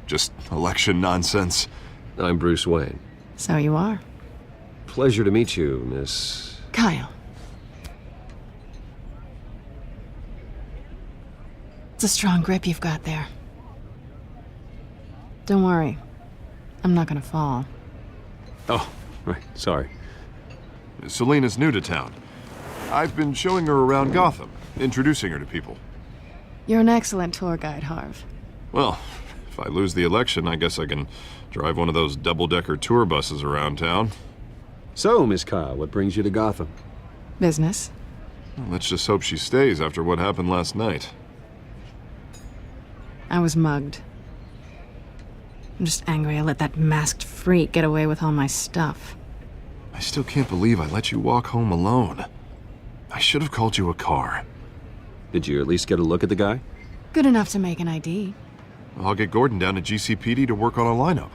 Just election nonsense. I'm Bruce Wayne. So you are. Pleasure to meet you, Miss... Kyle. It's a strong grip you've got there. Don't worry. I'm not gonna fall. Oh, right, sorry. Selina's new to town. I've been showing her around Gotham, introducing her to people. You're an excellent tour guide, Harv. Well, if I lose the election, I guess I can drive one of those double-decker tour buses around town. So, Miss Kyle, what brings you to Gotham? Business. Well, let's just hope she stays after what happened last night. I was mugged. I'm just angry I let that masked freak get away with all my stuff. I still can't believe I let you walk home alone. I should have called you a car. Did you at least get a look at the guy? Good enough to make an ID. I'll get Gordon down to GCPD to work on a lineup.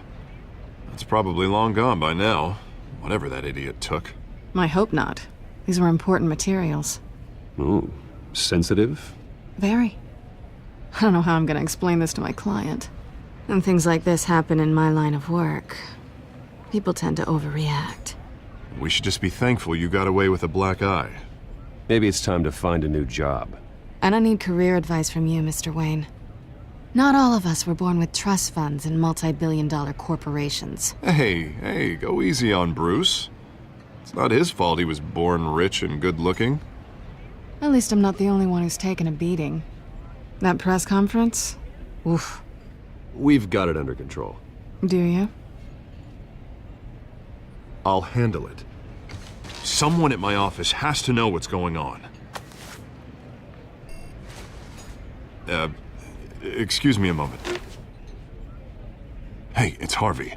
That's probably long gone by now, whatever that idiot took. I hope not. These were important materials. Ooh, sensitive? Very. I don't know how I'm gonna explain this to my client. And things like this happen in my line of work. People tend to overreact. We should just be thankful you got away with a black eye. Maybe it's time to find a new job. I don't need career advice from you, Mr. Wayne. Not all of us were born with trust funds and multi-billion-dollar corporations. Hey, go easy on Bruce. It's not his fault he was born rich and good-looking. At least I'm not the only one who's taken a beating. That press conference? Oof. We've got it under control. Do you? I'll handle it. Someone at my office has to know what's going on. Excuse me a moment. Hey, it's Harvey.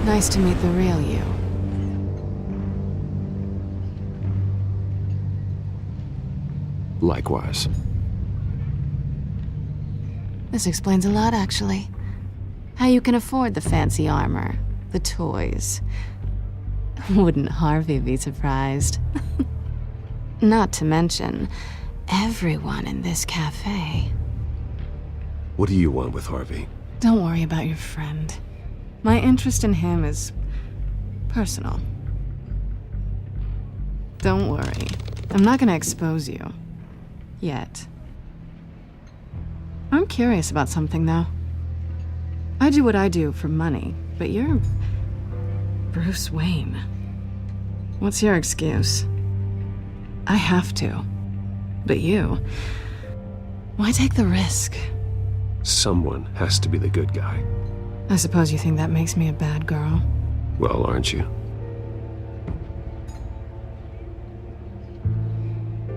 Nice to meet the real you. Likewise. This explains a lot, actually. How you can afford the fancy armor, the toys. Wouldn't Harvey be surprised? Not to mention, everyone in this cafe. What do you want with Harvey? Don't worry about your friend. My interest in him is personal. Don't worry. I'm not gonna expose you. Yet. I'm curious about something, though. I do what I do for money, but you're Bruce Wayne. What's your excuse? I have to. But you, why take the risk? Someone has to be the good guy. I suppose you think that makes me a bad girl. Well, aren't you?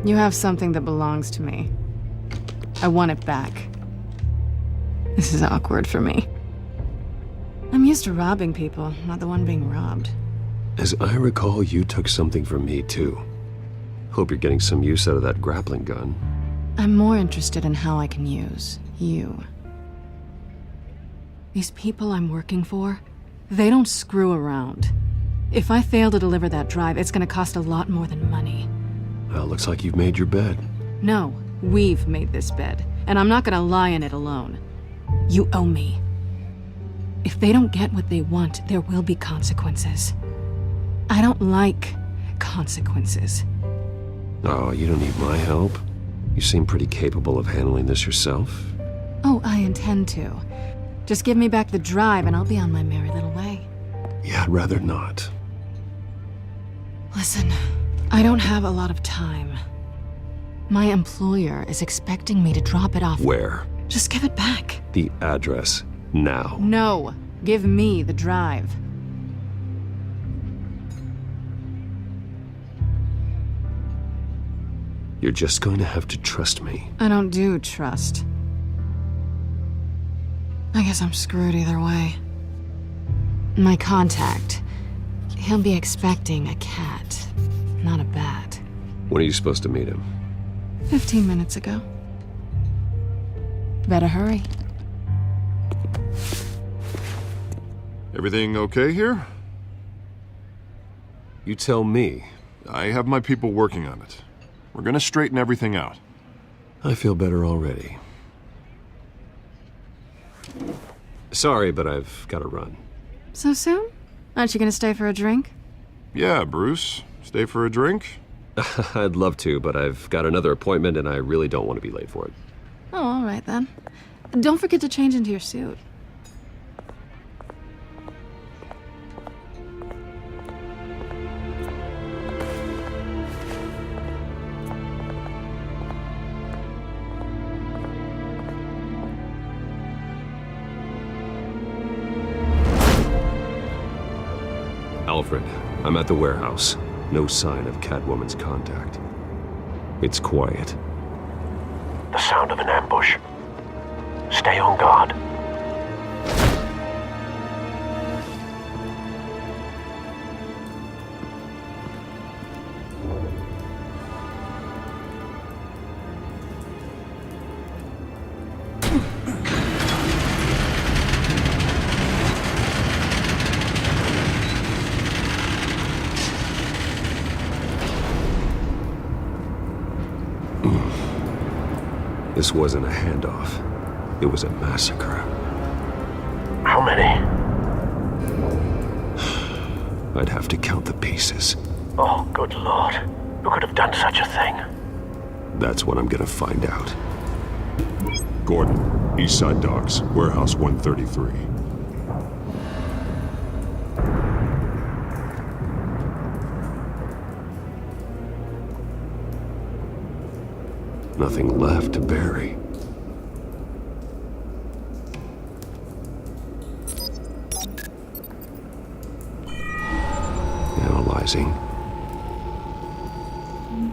You have something that belongs to me. I want it back. This is awkward for me. I'm used to robbing people, not the one being robbed. As I recall, you took something from me, too. Hope you're getting some use out of that grappling gun. I'm more interested in how I can use you. These people I'm working for, they don't screw around. If I fail to deliver that drive, it's gonna cost a lot more than money. Well, looks like you've made your bed. No, we've made this bed, and I'm not gonna lie in it alone. You owe me. If they don't get what they want, there will be consequences. I don't like consequences. Oh, you don't need my help. You seem pretty capable of handling this yourself. Oh, I intend to. Just give me back the drive and I'll be on my merry little way. Yeah, I'd rather not. Listen, I don't have a lot of time. My employer is expecting me to drop it off. Where? Just give it back. The address, now. No, give me the drive. You're just going to have to trust me. I don't do trust. I guess I'm screwed either way. My contact, he'll be expecting a cat, not a bat. When are you supposed to meet him? 15 minutes ago. Better hurry. Everything okay here? You tell me. I have my people working on it. We're gonna straighten everything out. I feel better already. Sorry, but I've got to run. So soon? Aren't you gonna stay for a drink? Yeah, Bruce. Stay for a drink? I'd love to, but I've got another appointment and I really don't want to be late for it. Oh, all right then. Don't forget to change into your suit. Alfred, I'm at the warehouse. No sign of Catwoman's contact. It's quiet. The sound of an ambush. Stay on guard. This wasn't a handoff. It was a massacre. How many? I'd have to count the pieces. Oh, good lord. Who could have done such a thing? That's what I'm gonna find out. Gordon, Eastside Docks, Warehouse 133. Nothing left to bury. Analyzing.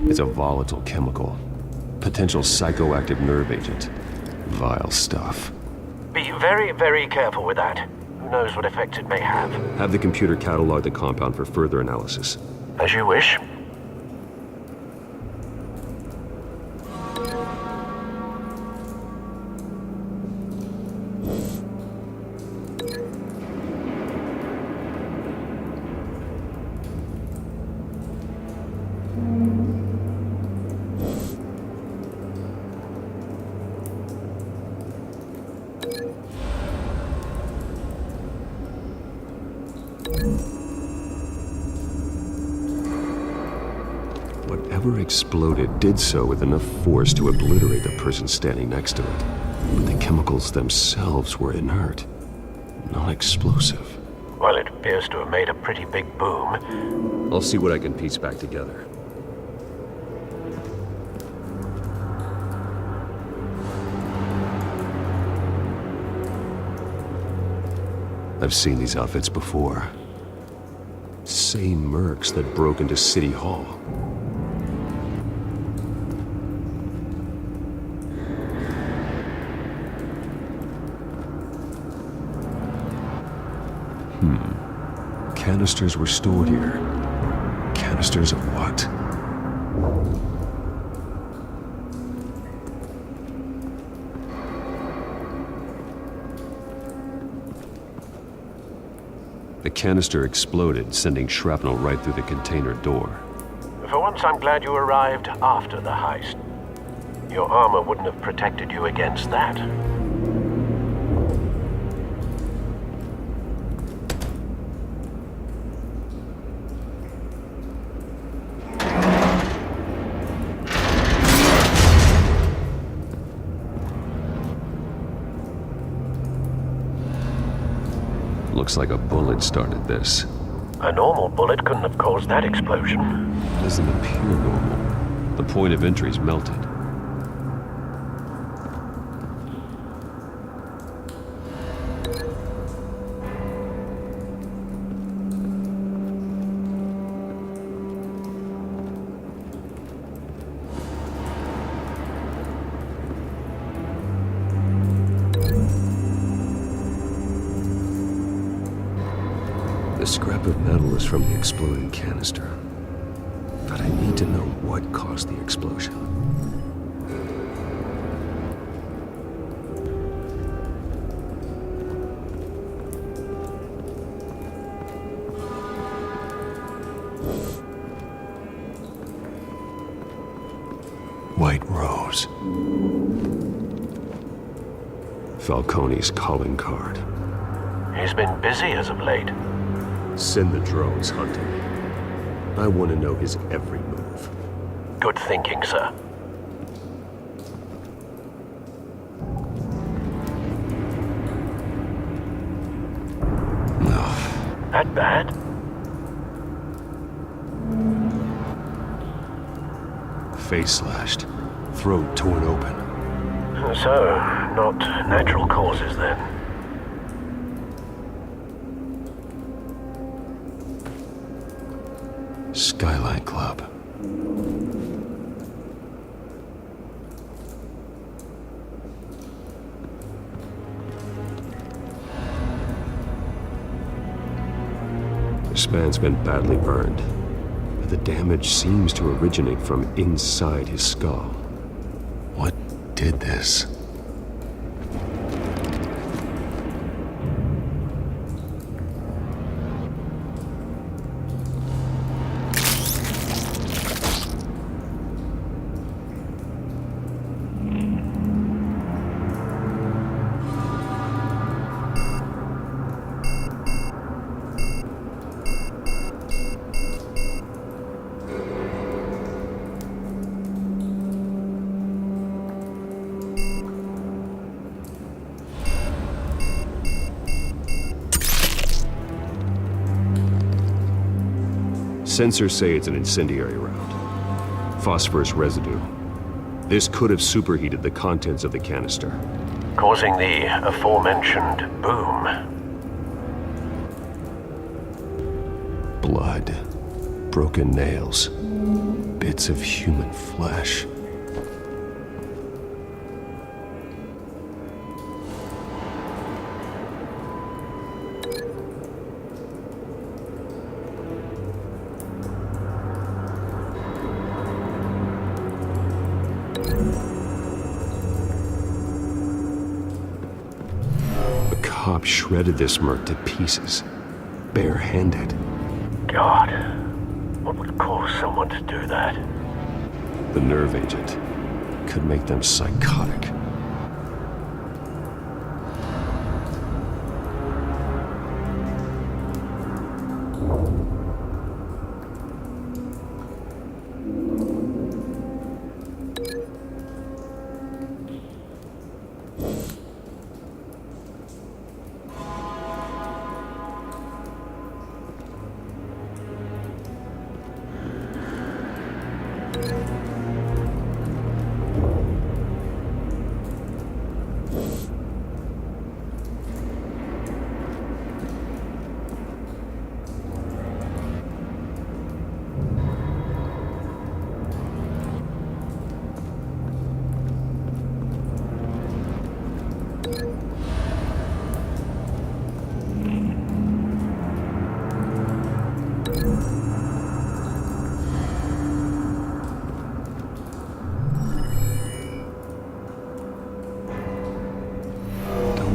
It's a volatile chemical. Potential psychoactive nerve agent. Vile stuff. Be very, very careful with that. Who knows what effects it may have. Have the computer catalog the compound for further analysis. As you wish. Whatever exploded did so with enough force to obliterate the person standing next to it. But the chemicals themselves were inert, not explosive. Well, it appears to have made a pretty big boom. I'll see what I can piece back together. I've seen these outfits before. Same mercs that broke into City Hall. Canisters were stored here. Canisters of what? The canister exploded, sending shrapnel right through the container door. For once, I'm glad you arrived after the heist. Your armor wouldn't have protected you against that. Looks like a bullet started this. A normal bullet couldn't have caused that explosion. Doesn't appear normal. The point of entry's melted. The scrap of metal is from the exploding canister. But I need to know what caused the explosion. White Rose. Falcone's calling card. He's been busy as of late. Send the drones hunting. I want to know his every move. Good thinking, sir. That bad? Face slashed. Throat torn open. So, not natural causes then. Skyline Club. This man's been badly burned. The damage seems to originate from inside his skull. What did this? Sensors say it's an incendiary round. Phosphorus residue. This could have superheated the contents of the canister, causing the aforementioned boom. Blood. Broken nails. Bits of human flesh. Cop shredded this merc to pieces, barehanded. God, what would cause someone to do that? The nerve agent could make them psychotic.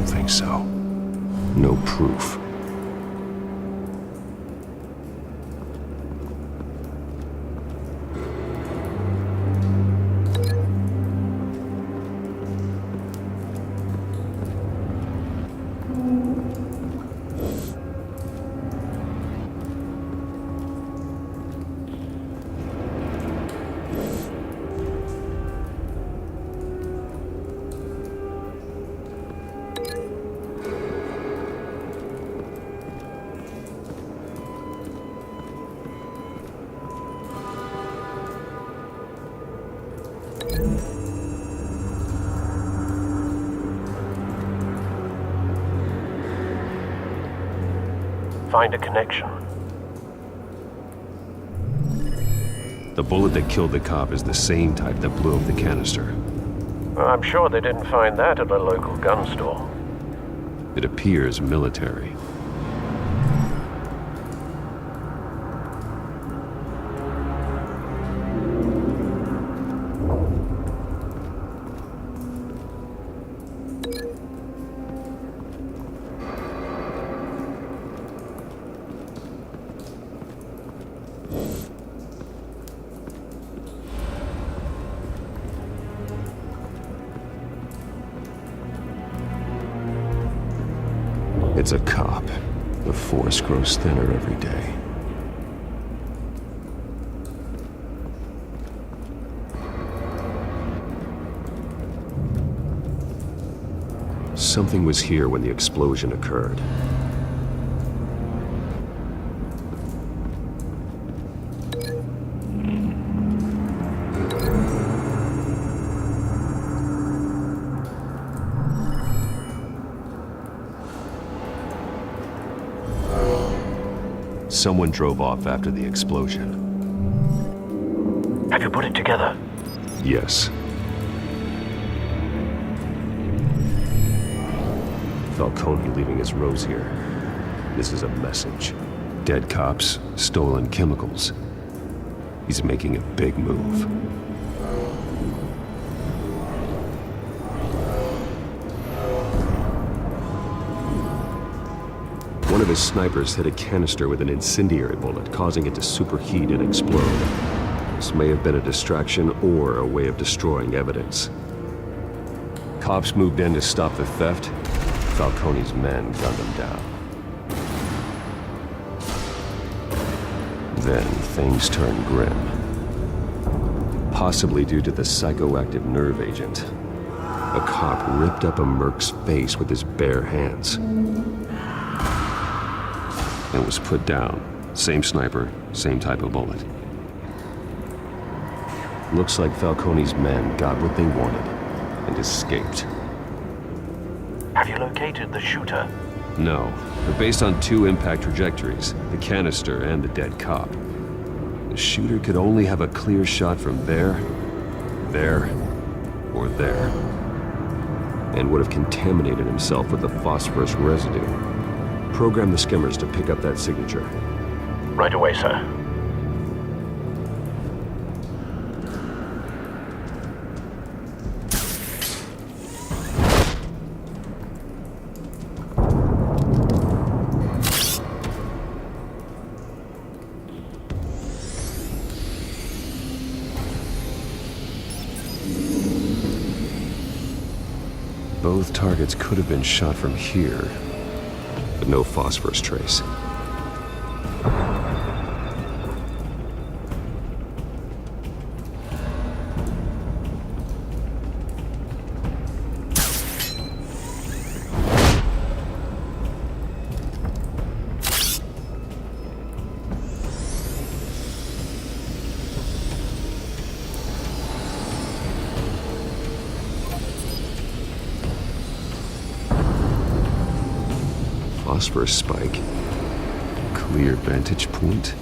Think so. No proof. Find a connection. The bullet that killed the cop is the same type that blew up the canister. Well, I'm sure they didn't find that at a local gun store. It appears military. It's a cop. The force grows thinner every day. Something was here when the explosion occurred. Someone drove off after the explosion. Have you put it together? Yes. Falcone leaving his rose here. This is a message. Dead cops, stolen chemicals. He's making a big move. One of his snipers hit a canister with an incendiary bullet, causing it to superheat and explode. This may have been a distraction or a way of destroying evidence. Cops moved in to stop the theft. Falcone's men gunned him down. Then things turned grim. Possibly due to the psychoactive nerve agent. A cop ripped up a merc's face with his bare hands and was put down Same sniper, same type of bullet. Looks like Falcone's men got what they wanted and escaped. Have you located the shooter? No, but based on 2 impact trajectories, the canister and the dead cop, the shooter could only have a clear shot from there, or there, and would have contaminated himself with the phosphorus residue. Program the skimmers to pick up that signature. Right away, sir. Both targets could have been shot from here, but no phosphorus trace. Phosphorus spike. Clear vantage point.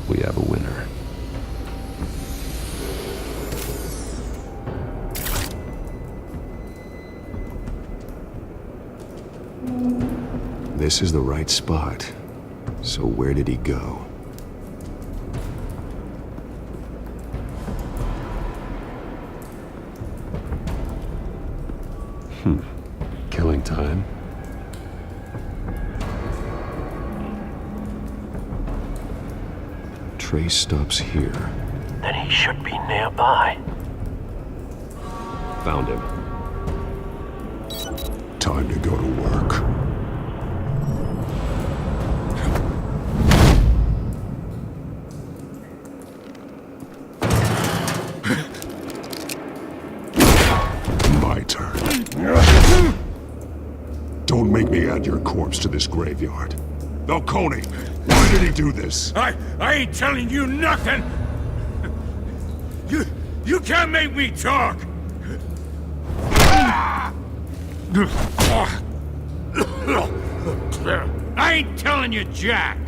We have a winner. This is the right spot. So where did he go? Killing time. Trace stops here. Then he should be nearby. Found him. Time to go to work. My turn. Don't make me add your corpse to this graveyard. Falcone, why did he do this? I ain't telling you nothing! You can't make me talk! I ain't telling you jack!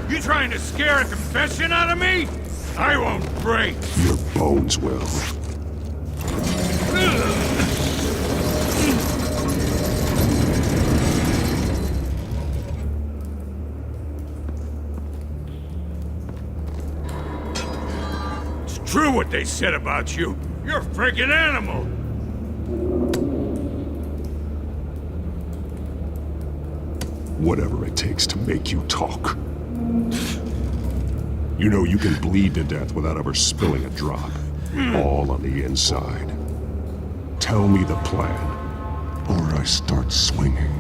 You trying to scare a confession out of me? I won't break! Your bones will. True what they said about you. You're a freaking animal. Whatever it takes to make you talk. You know you can bleed to death without ever spilling a drop. All on the inside. Tell me the plan, or I start swinging.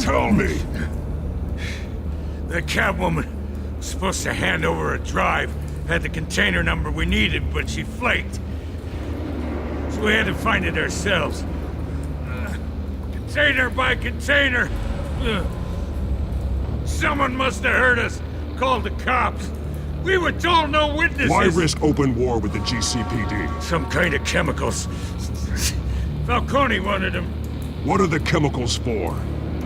Tell me. The Catwoman was supposed to hand over a drive. Had the container number we needed, but she flaked. So we had to find it ourselves. Container by container. Someone must have heard us. Called the cops. We were told no witnesses. Why risk open war with the GCPD? Some kind of chemicals. Falcone wanted them. What are the chemicals for?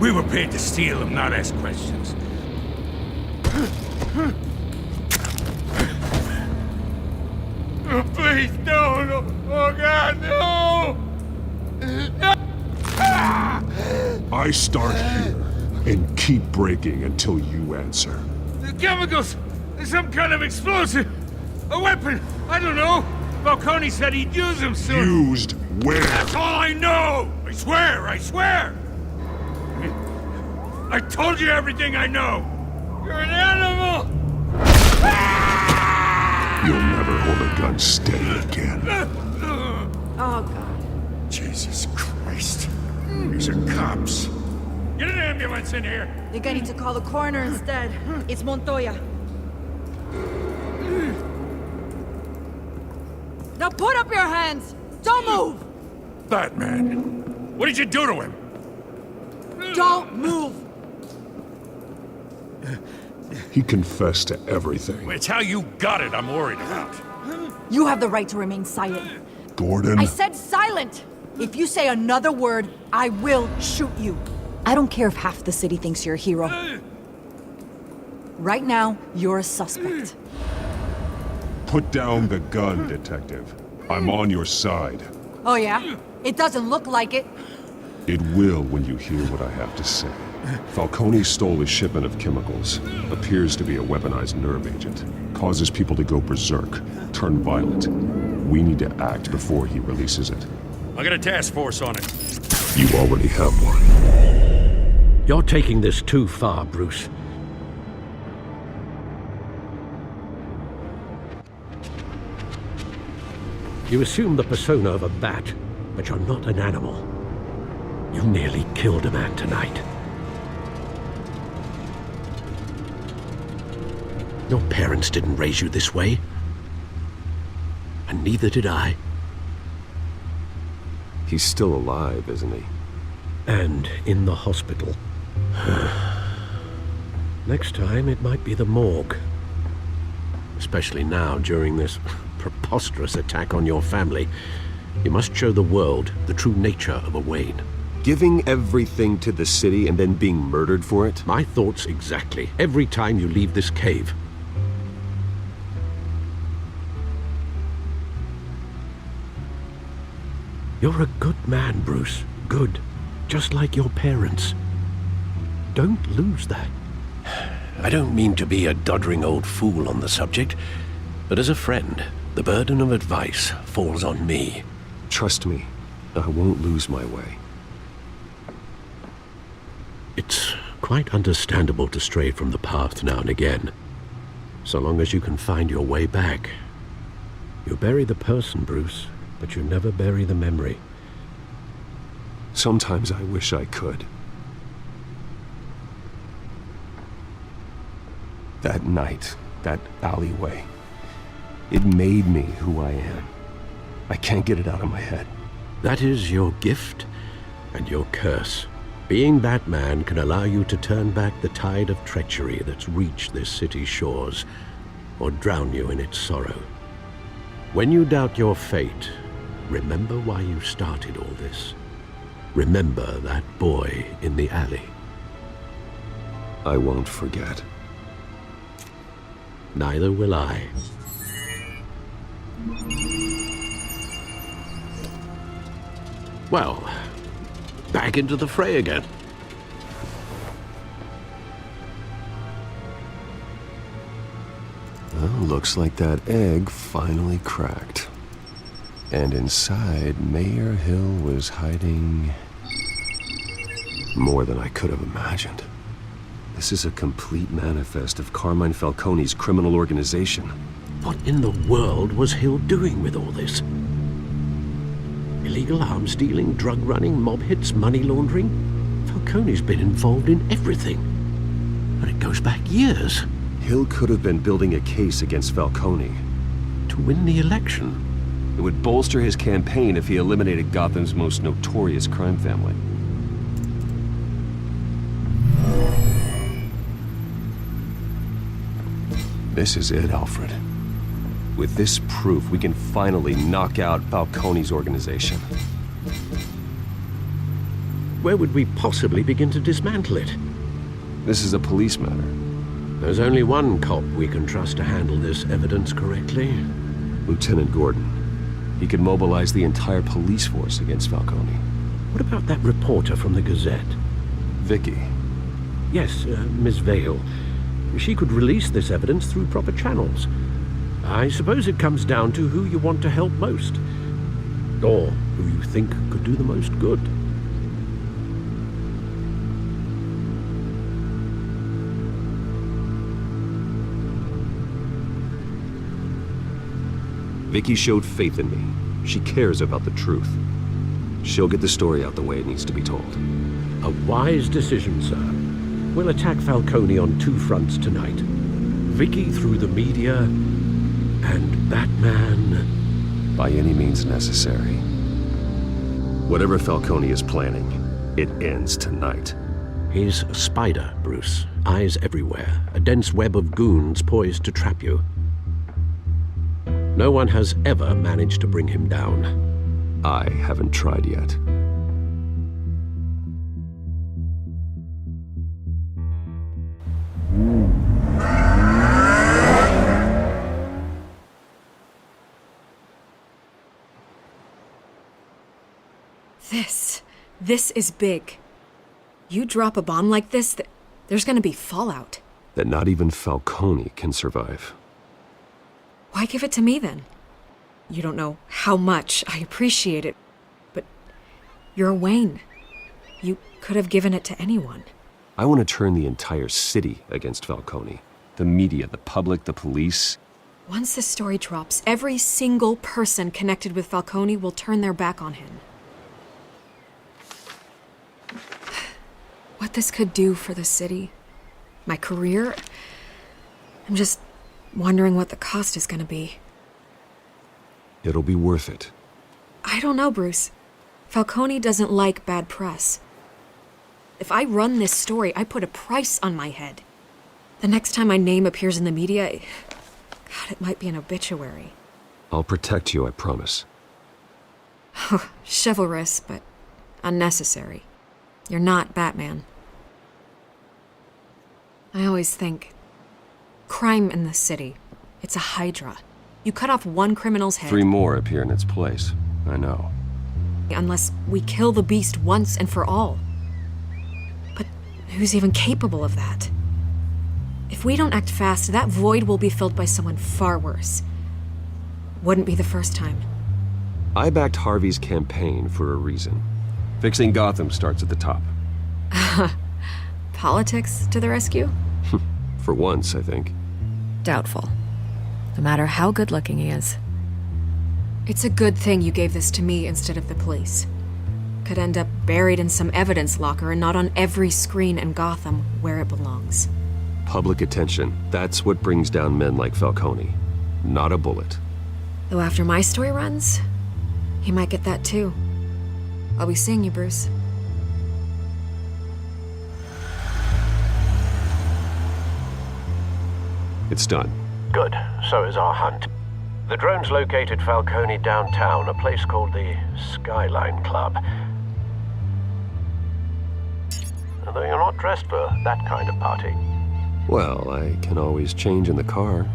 We were paid to steal them, not ask questions. Oh, please don't! Oh God, no! No! I start here and keep breaking until you answer. The chemicals! Some kind of explosive! A weapon! I don't know! Falcone said he'd use them soon! Used where? That's all I know! I swear! I swear! I told you everything I know! You're an animal! You'll never hold a gun steady again. Oh, God. Jesus Christ. These are cops. Get in there, ambulance in here! Think I need to call the coroner instead. It's Montoya. Now put up your hands! Don't move! Batman, what did you do to him? Don't move! He confessed to everything. It's how you got it I'm worried about. You have the right to remain silent. Gordon? I said silent! If you say another word, I will shoot you. I don't care if half the city thinks you're a hero. Right now, you're a suspect. Put down the gun, Detective. I'm on your side. Oh yeah? It doesn't look like it. It will when you hear what I have to say. Falcone stole a shipment of chemicals. Appears to be a weaponized nerve agent. Causes people to go berserk, turn violent. We need to act before he releases it. I got a task force on it. You already have one. You're taking this too far, Bruce. You assume the persona of a bat, but you're not an animal. You nearly killed a man tonight. Your parents didn't raise you this way. And neither did I. He's still alive, isn't he? And in the hospital. Next time, it might be the morgue. Especially now, during this preposterous attack on your family. You must show the world the true nature of a Wayne. Giving everything to the city and then being murdered for it? My thoughts exactly. Every time you leave this cave. You're a good man, Bruce. Good. Just like your parents. Don't lose that. I don't mean to be a doddering old fool on the subject, but as a friend, the burden of advice falls on me. Trust me, I won't lose my way. It's quite understandable to stray from the path now and again, so long as you can find your way back. You bury the person, Bruce, but you never bury the memory. Sometimes I wish I could. That night, that alleyway, it made me who I am. I can't get it out of my head. That is your gift and your curse. Being Batman can allow you to turn back the tide of treachery that's reached this city's shores, or drown you in its sorrow. When you doubt your fate, remember why you started all this. Remember that boy in the alley. I won't forget. Neither will I. Well, back into the fray again. Well, looks like that egg finally cracked. And inside, Mayor Hill was hiding more than I could have imagined. This is a complete manifest of Carmine Falcone's criminal organization. What in the world was Hill doing with all this? Illegal arms dealing, drug running, mob hits, money laundering? Falcone's been involved in everything. And it goes back years. Hill could have been building a case against Falcone. To win the election. It would bolster his campaign if he eliminated Gotham's most notorious crime family. This is it, Alfred. With this proof, we can finally knock out Falcone's organization. Where would we possibly begin to dismantle it? This is a police matter. There's only one cop we can trust to handle this evidence correctly. Lieutenant Gordon. He could mobilize the entire police force against Falcone. What about that reporter from the Gazette? Vicky. Yes, Miss Vale. She could release this evidence through proper channels. I suppose it comes down to who you want to help most. Or who you think could do the most good. Vicky showed faith in me. She cares about the truth. She'll get the story out the way it needs to be told. A wise decision, sir. We'll attack Falcone on two fronts tonight. Vicky through the media, and Batman... By any means necessary. Whatever Falcone is planning, it ends tonight. He's a spider, Bruce. Eyes everywhere. A dense web of goons poised to trap you. No one has ever managed to bring him down. I haven't tried yet. This is big. You drop a bomb like this, there's gonna be fallout. That not even Falcone can survive. Why give it to me then? You don't know how much I appreciate it, but you're Wayne. You could have given it to anyone. I want to turn the entire city against Falcone. The media, the public, the police. Once this story drops, every single person connected with Falcone will turn their back on him. What this could do for the city, my career, I'm just wondering what the cost is gonna be. It'll be worth it. I don't know, Bruce. Falcone doesn't like bad press. If I run this story, I put a price on my head. The next time my name appears in the media, God, it might be an obituary. I'll protect you, I promise. Chivalrous, but unnecessary. You're not Batman. I always think, crime in the city, it's a hydra. You cut off one criminal's head. 3 more appear in its place. I know. Unless we kill the beast once and for all. But who's even capable of that? If we don't act fast, that void will be filled by someone far worse. Wouldn't be the first time. I backed Harvey's campaign for a reason. Fixing Gotham starts at the top. Politics to the rescue? For once, I think. Doubtful. No matter how good-looking he is. It's a good thing you gave this to me instead of the police. Could end up buried in some evidence locker and not on every screen in Gotham where it belongs. Public attention. That's what brings down men like Falcone. Not a bullet. Though after my story runs, he might get that too. I'll be seeing you, Bruce. It's done. Good. So is our hunt. The drones located Falcone downtown, a place called the Skyline Club. Although you're not dressed for that kind of party. Well, I can always change in the car.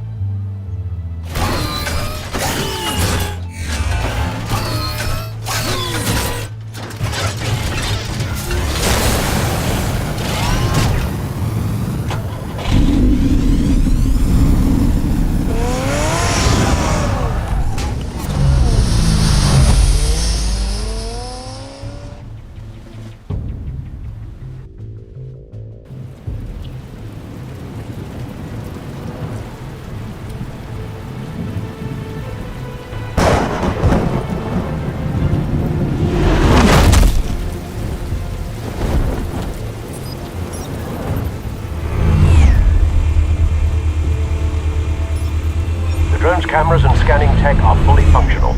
Cameras and scanning tech are fully functional.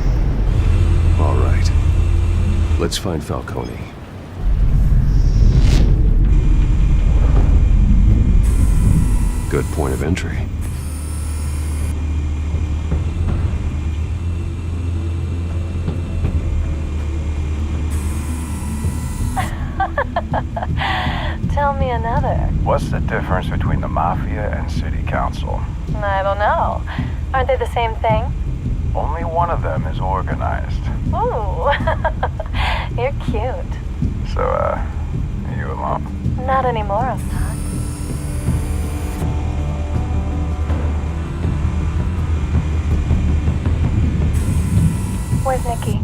All right. Let's find Falcone. Good point of entry. Tell me another. What's the difference between the Mafia and City Council? I don't know. Aren't they the same thing? Only one of them is organized. Ooh, you're cute. So, are you alone? Not anymore, I'm not. Where's Nikki?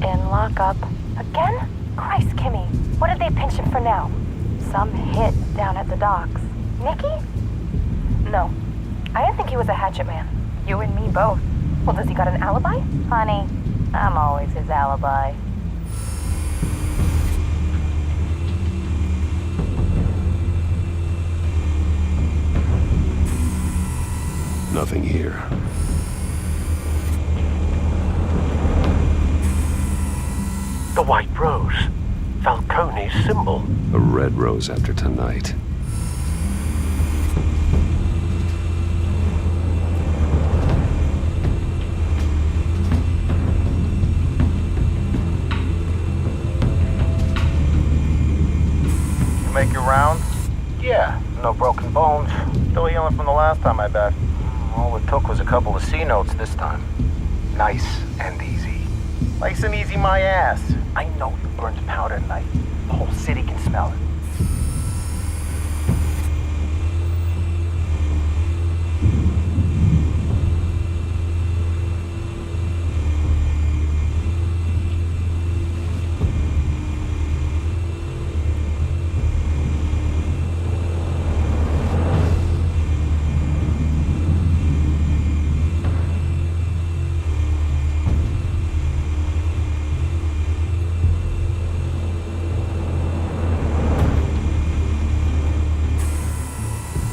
In lockup. Again? Christ, Kimmy. What did they pinch him for now? Some hit down at the docks. Nikki? No. I didn't think he was a hatchet man. You and me both. Well, does he got an alibi? Honey, I'm always his alibi. nothing here. The white rose. Falcone's symbol. A red rose after tonight. You make your rounds? Yeah, no broken bones. Still healing from the last time, I bet. All it took was a couple of C notes this time. Nice and easy. Nice and easy, my ass. I know you burned powder at night. The whole city can smell it.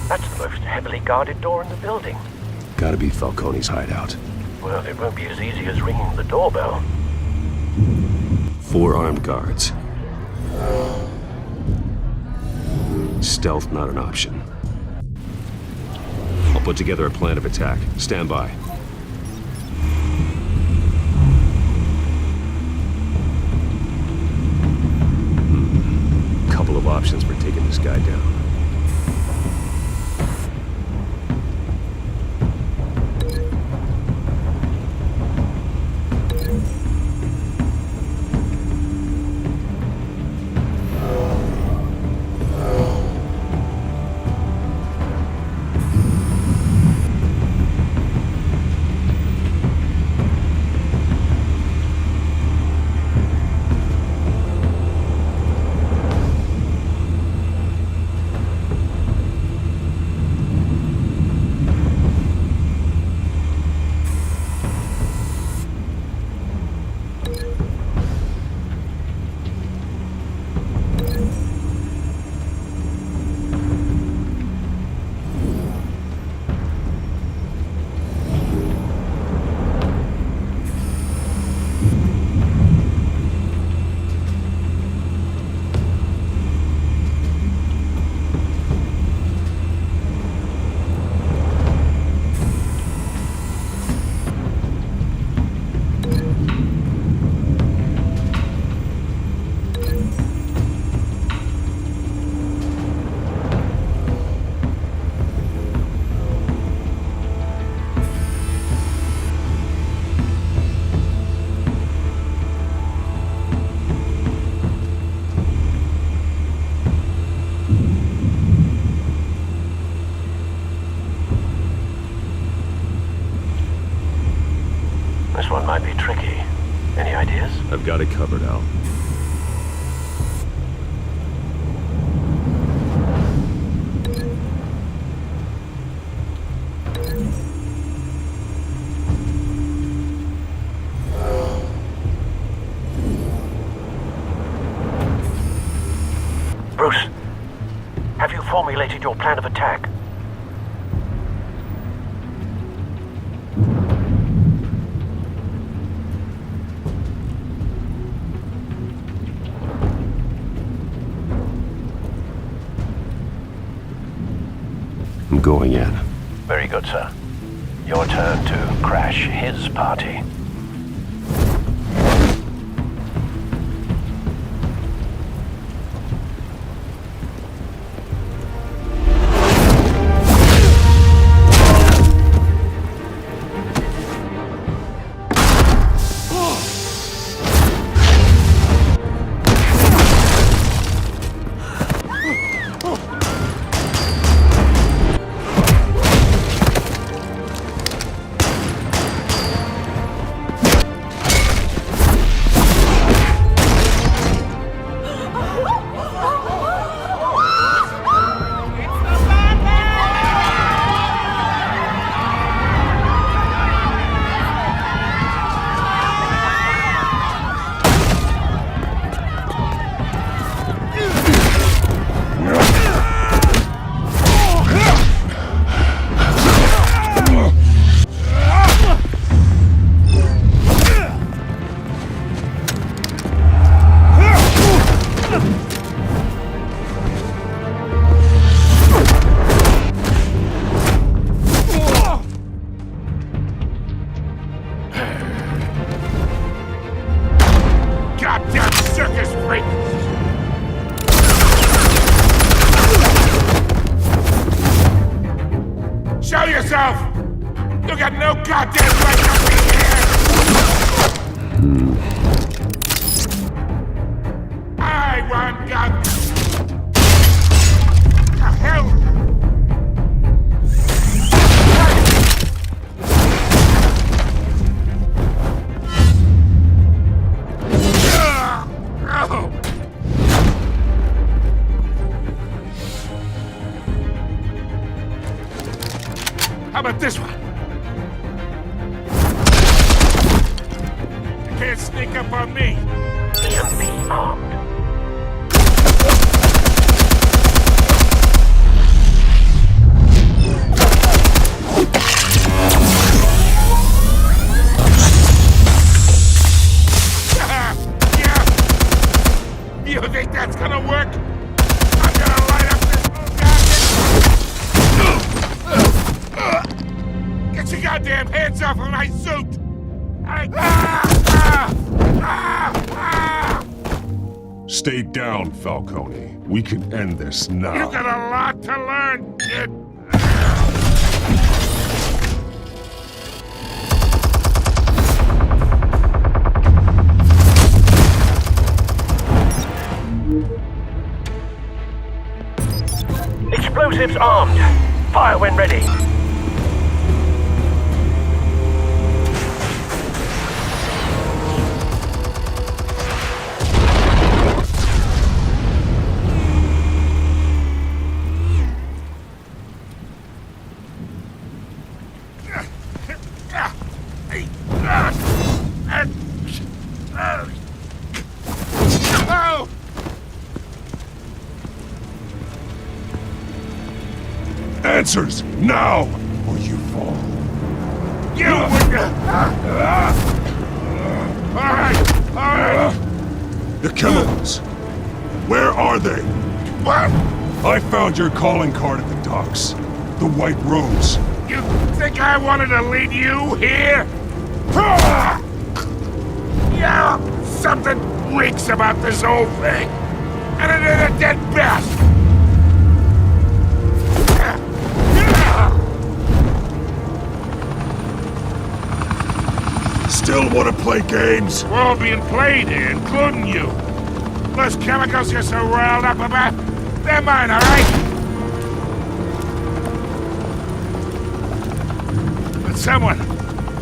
That's the most heavily guarded door in the building. Gotta be Falcone's hideout. Well, it won't be as easy as ringing the doorbell. 4 armed guards. Stealth not an option. I'll put together a plan of attack. Stand by. Couple of options for taking this guy down. This one might be tricky. Any ideas? I've got it covered, Al. Bruce, have you formulated your plan of attack? I'm going in. Very good, sir. Your turn to crash his party. yourself! You got no goddamn right to be here! I want God... The hell? How about this one? You can't sneak up on me. Be armed. You think that's gonna work? I'm gonna light up this goddamn... Get your goddamn hands off of my suit! Stay down, Falcone. We can end this now. You got a lot to learn, kid. Explosives armed. Fire when ready. Answers, now, or you fall. You Alright. The chemicals. Where are they? What? I found your calling card at the docks. The White Rose. You think I wanted to lead you here? Yeah, something reeks about this whole thing. And it ain't a dead best. Still want to play games? We're all being played here, including you. Those chemicals you're so riled up about, they're mine, all right? But someone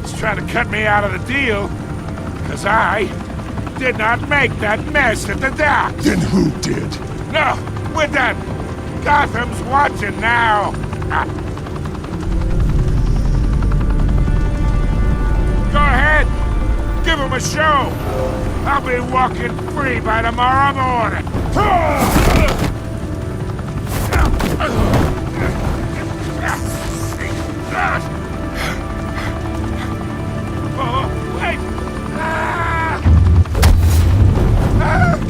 is trying to cut me out of the deal because I did not make that mess at the docks. Then who did? No, we're done. Gotham's watching now. Go ahead. Give him a show. I'll be walking free by tomorrow morning. Oh, wait.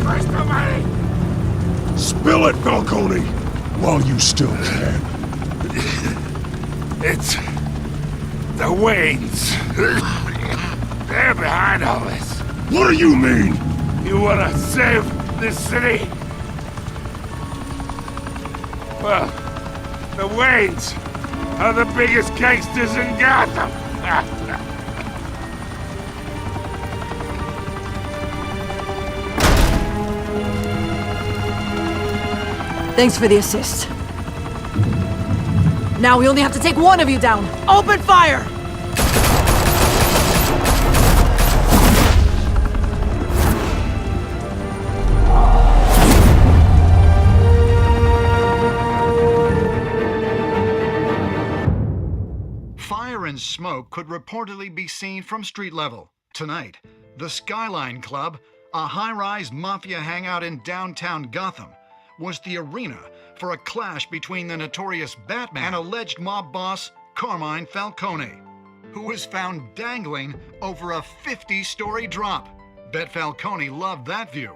Christ almighty. Spill it, Falcone, while you still can. It's the Waynes. They're behind all this. What do you mean? You wanna save this city? Well, the Waynes are the biggest gangsters in Gotham. Thanks for the assist. Now we only have to take one of you down. Open fire! Fire and smoke could reportedly be seen from street level. Tonight, the Skyline Club, a high-rise mafia hangout in downtown Gotham, was the arena for a clash between the notorious Batman and alleged mob boss Carmine Falcone, who was found dangling over a 50-story drop. Bet Falcone loved that view.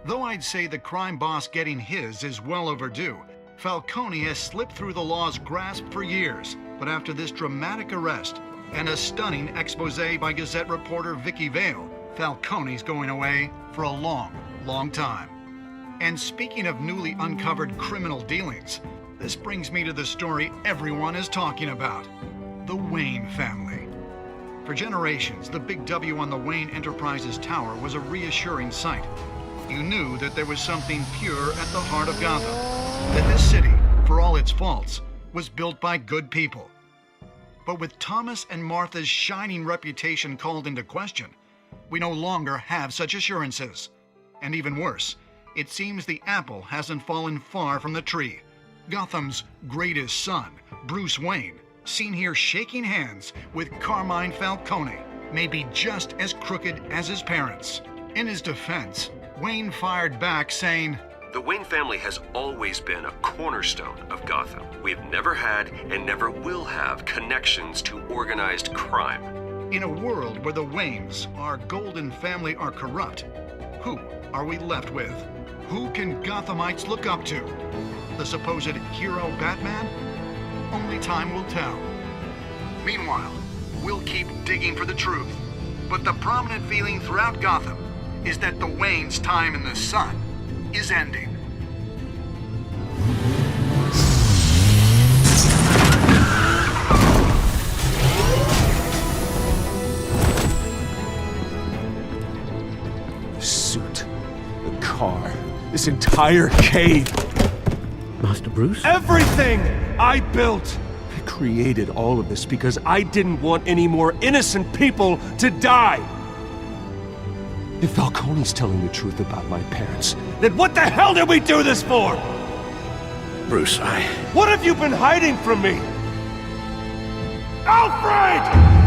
Though I'd say the crime boss getting his is well overdue, Falcone has slipped through the law's grasp for years. But after this dramatic arrest and a stunning expose by Gazette reporter Vicky Vale, Falcone's going away for a long, long time. And speaking of newly uncovered criminal dealings, this brings me to the story everyone is talking about. the Wayne family. For generations, the big W on the Wayne Enterprises tower was a reassuring sight. You knew that there was something pure at the heart of Gotham, that this city, for all its faults, was built by good people. But with Thomas and Martha's shining reputation called into question, we no longer have such assurances. And even worse, it seems the apple hasn't fallen far from the tree. Gotham's greatest son, Bruce Wayne, seen here shaking hands with Carmine Falcone, may be just as crooked as his parents. In his defense, Wayne fired back saying, "The Wayne family has always been a cornerstone of Gotham. We've never had and never will have connections to organized crime." In a world where the Waynes, our golden family, are corrupt, who are we left with? Who can Gothamites look up to? The supposed hero Batman? Only time will tell. Meanwhile, we'll keep digging for the truth. But the prominent feeling throughout Gotham is that the Waynes' time in the sun is ending. The suit, the car, this entire cave. Master Bruce? Everything I built! I created all of this because I didn't want any more innocent people to die! If Falcone's telling the truth about my parents, then what the hell did we do this for? Bruce, What have you been hiding from me? Alfred!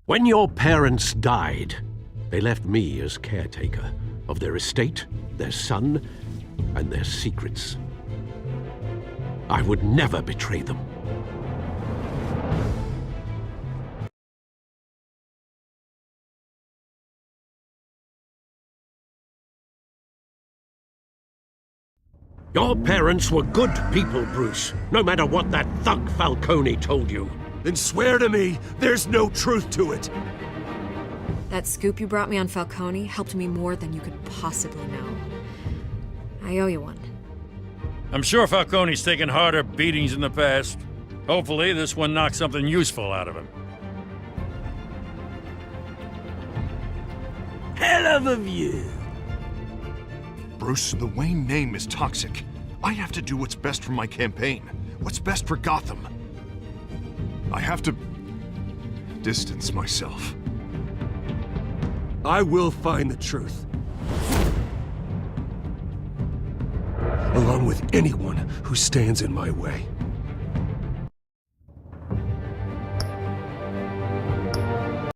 When your parents died, they left me as caretaker of their estate, their son, and their secrets. I would never betray them. Your parents were good people, Bruce, no matter what that thug Falcone told you. Then swear to me there's no truth to it. That scoop you brought me on Falcone helped me more than you could possibly know. I owe you one. I'm sure Falcone's taken harder beatings in the past. Hopefully, this one knocks something useful out of him. Hell of a view. Bruce, the Wayne name is toxic. I have to do what's best for my campaign. What's best for Gotham. I have to distance myself. I will find the truth. Along with anyone who stands in my way.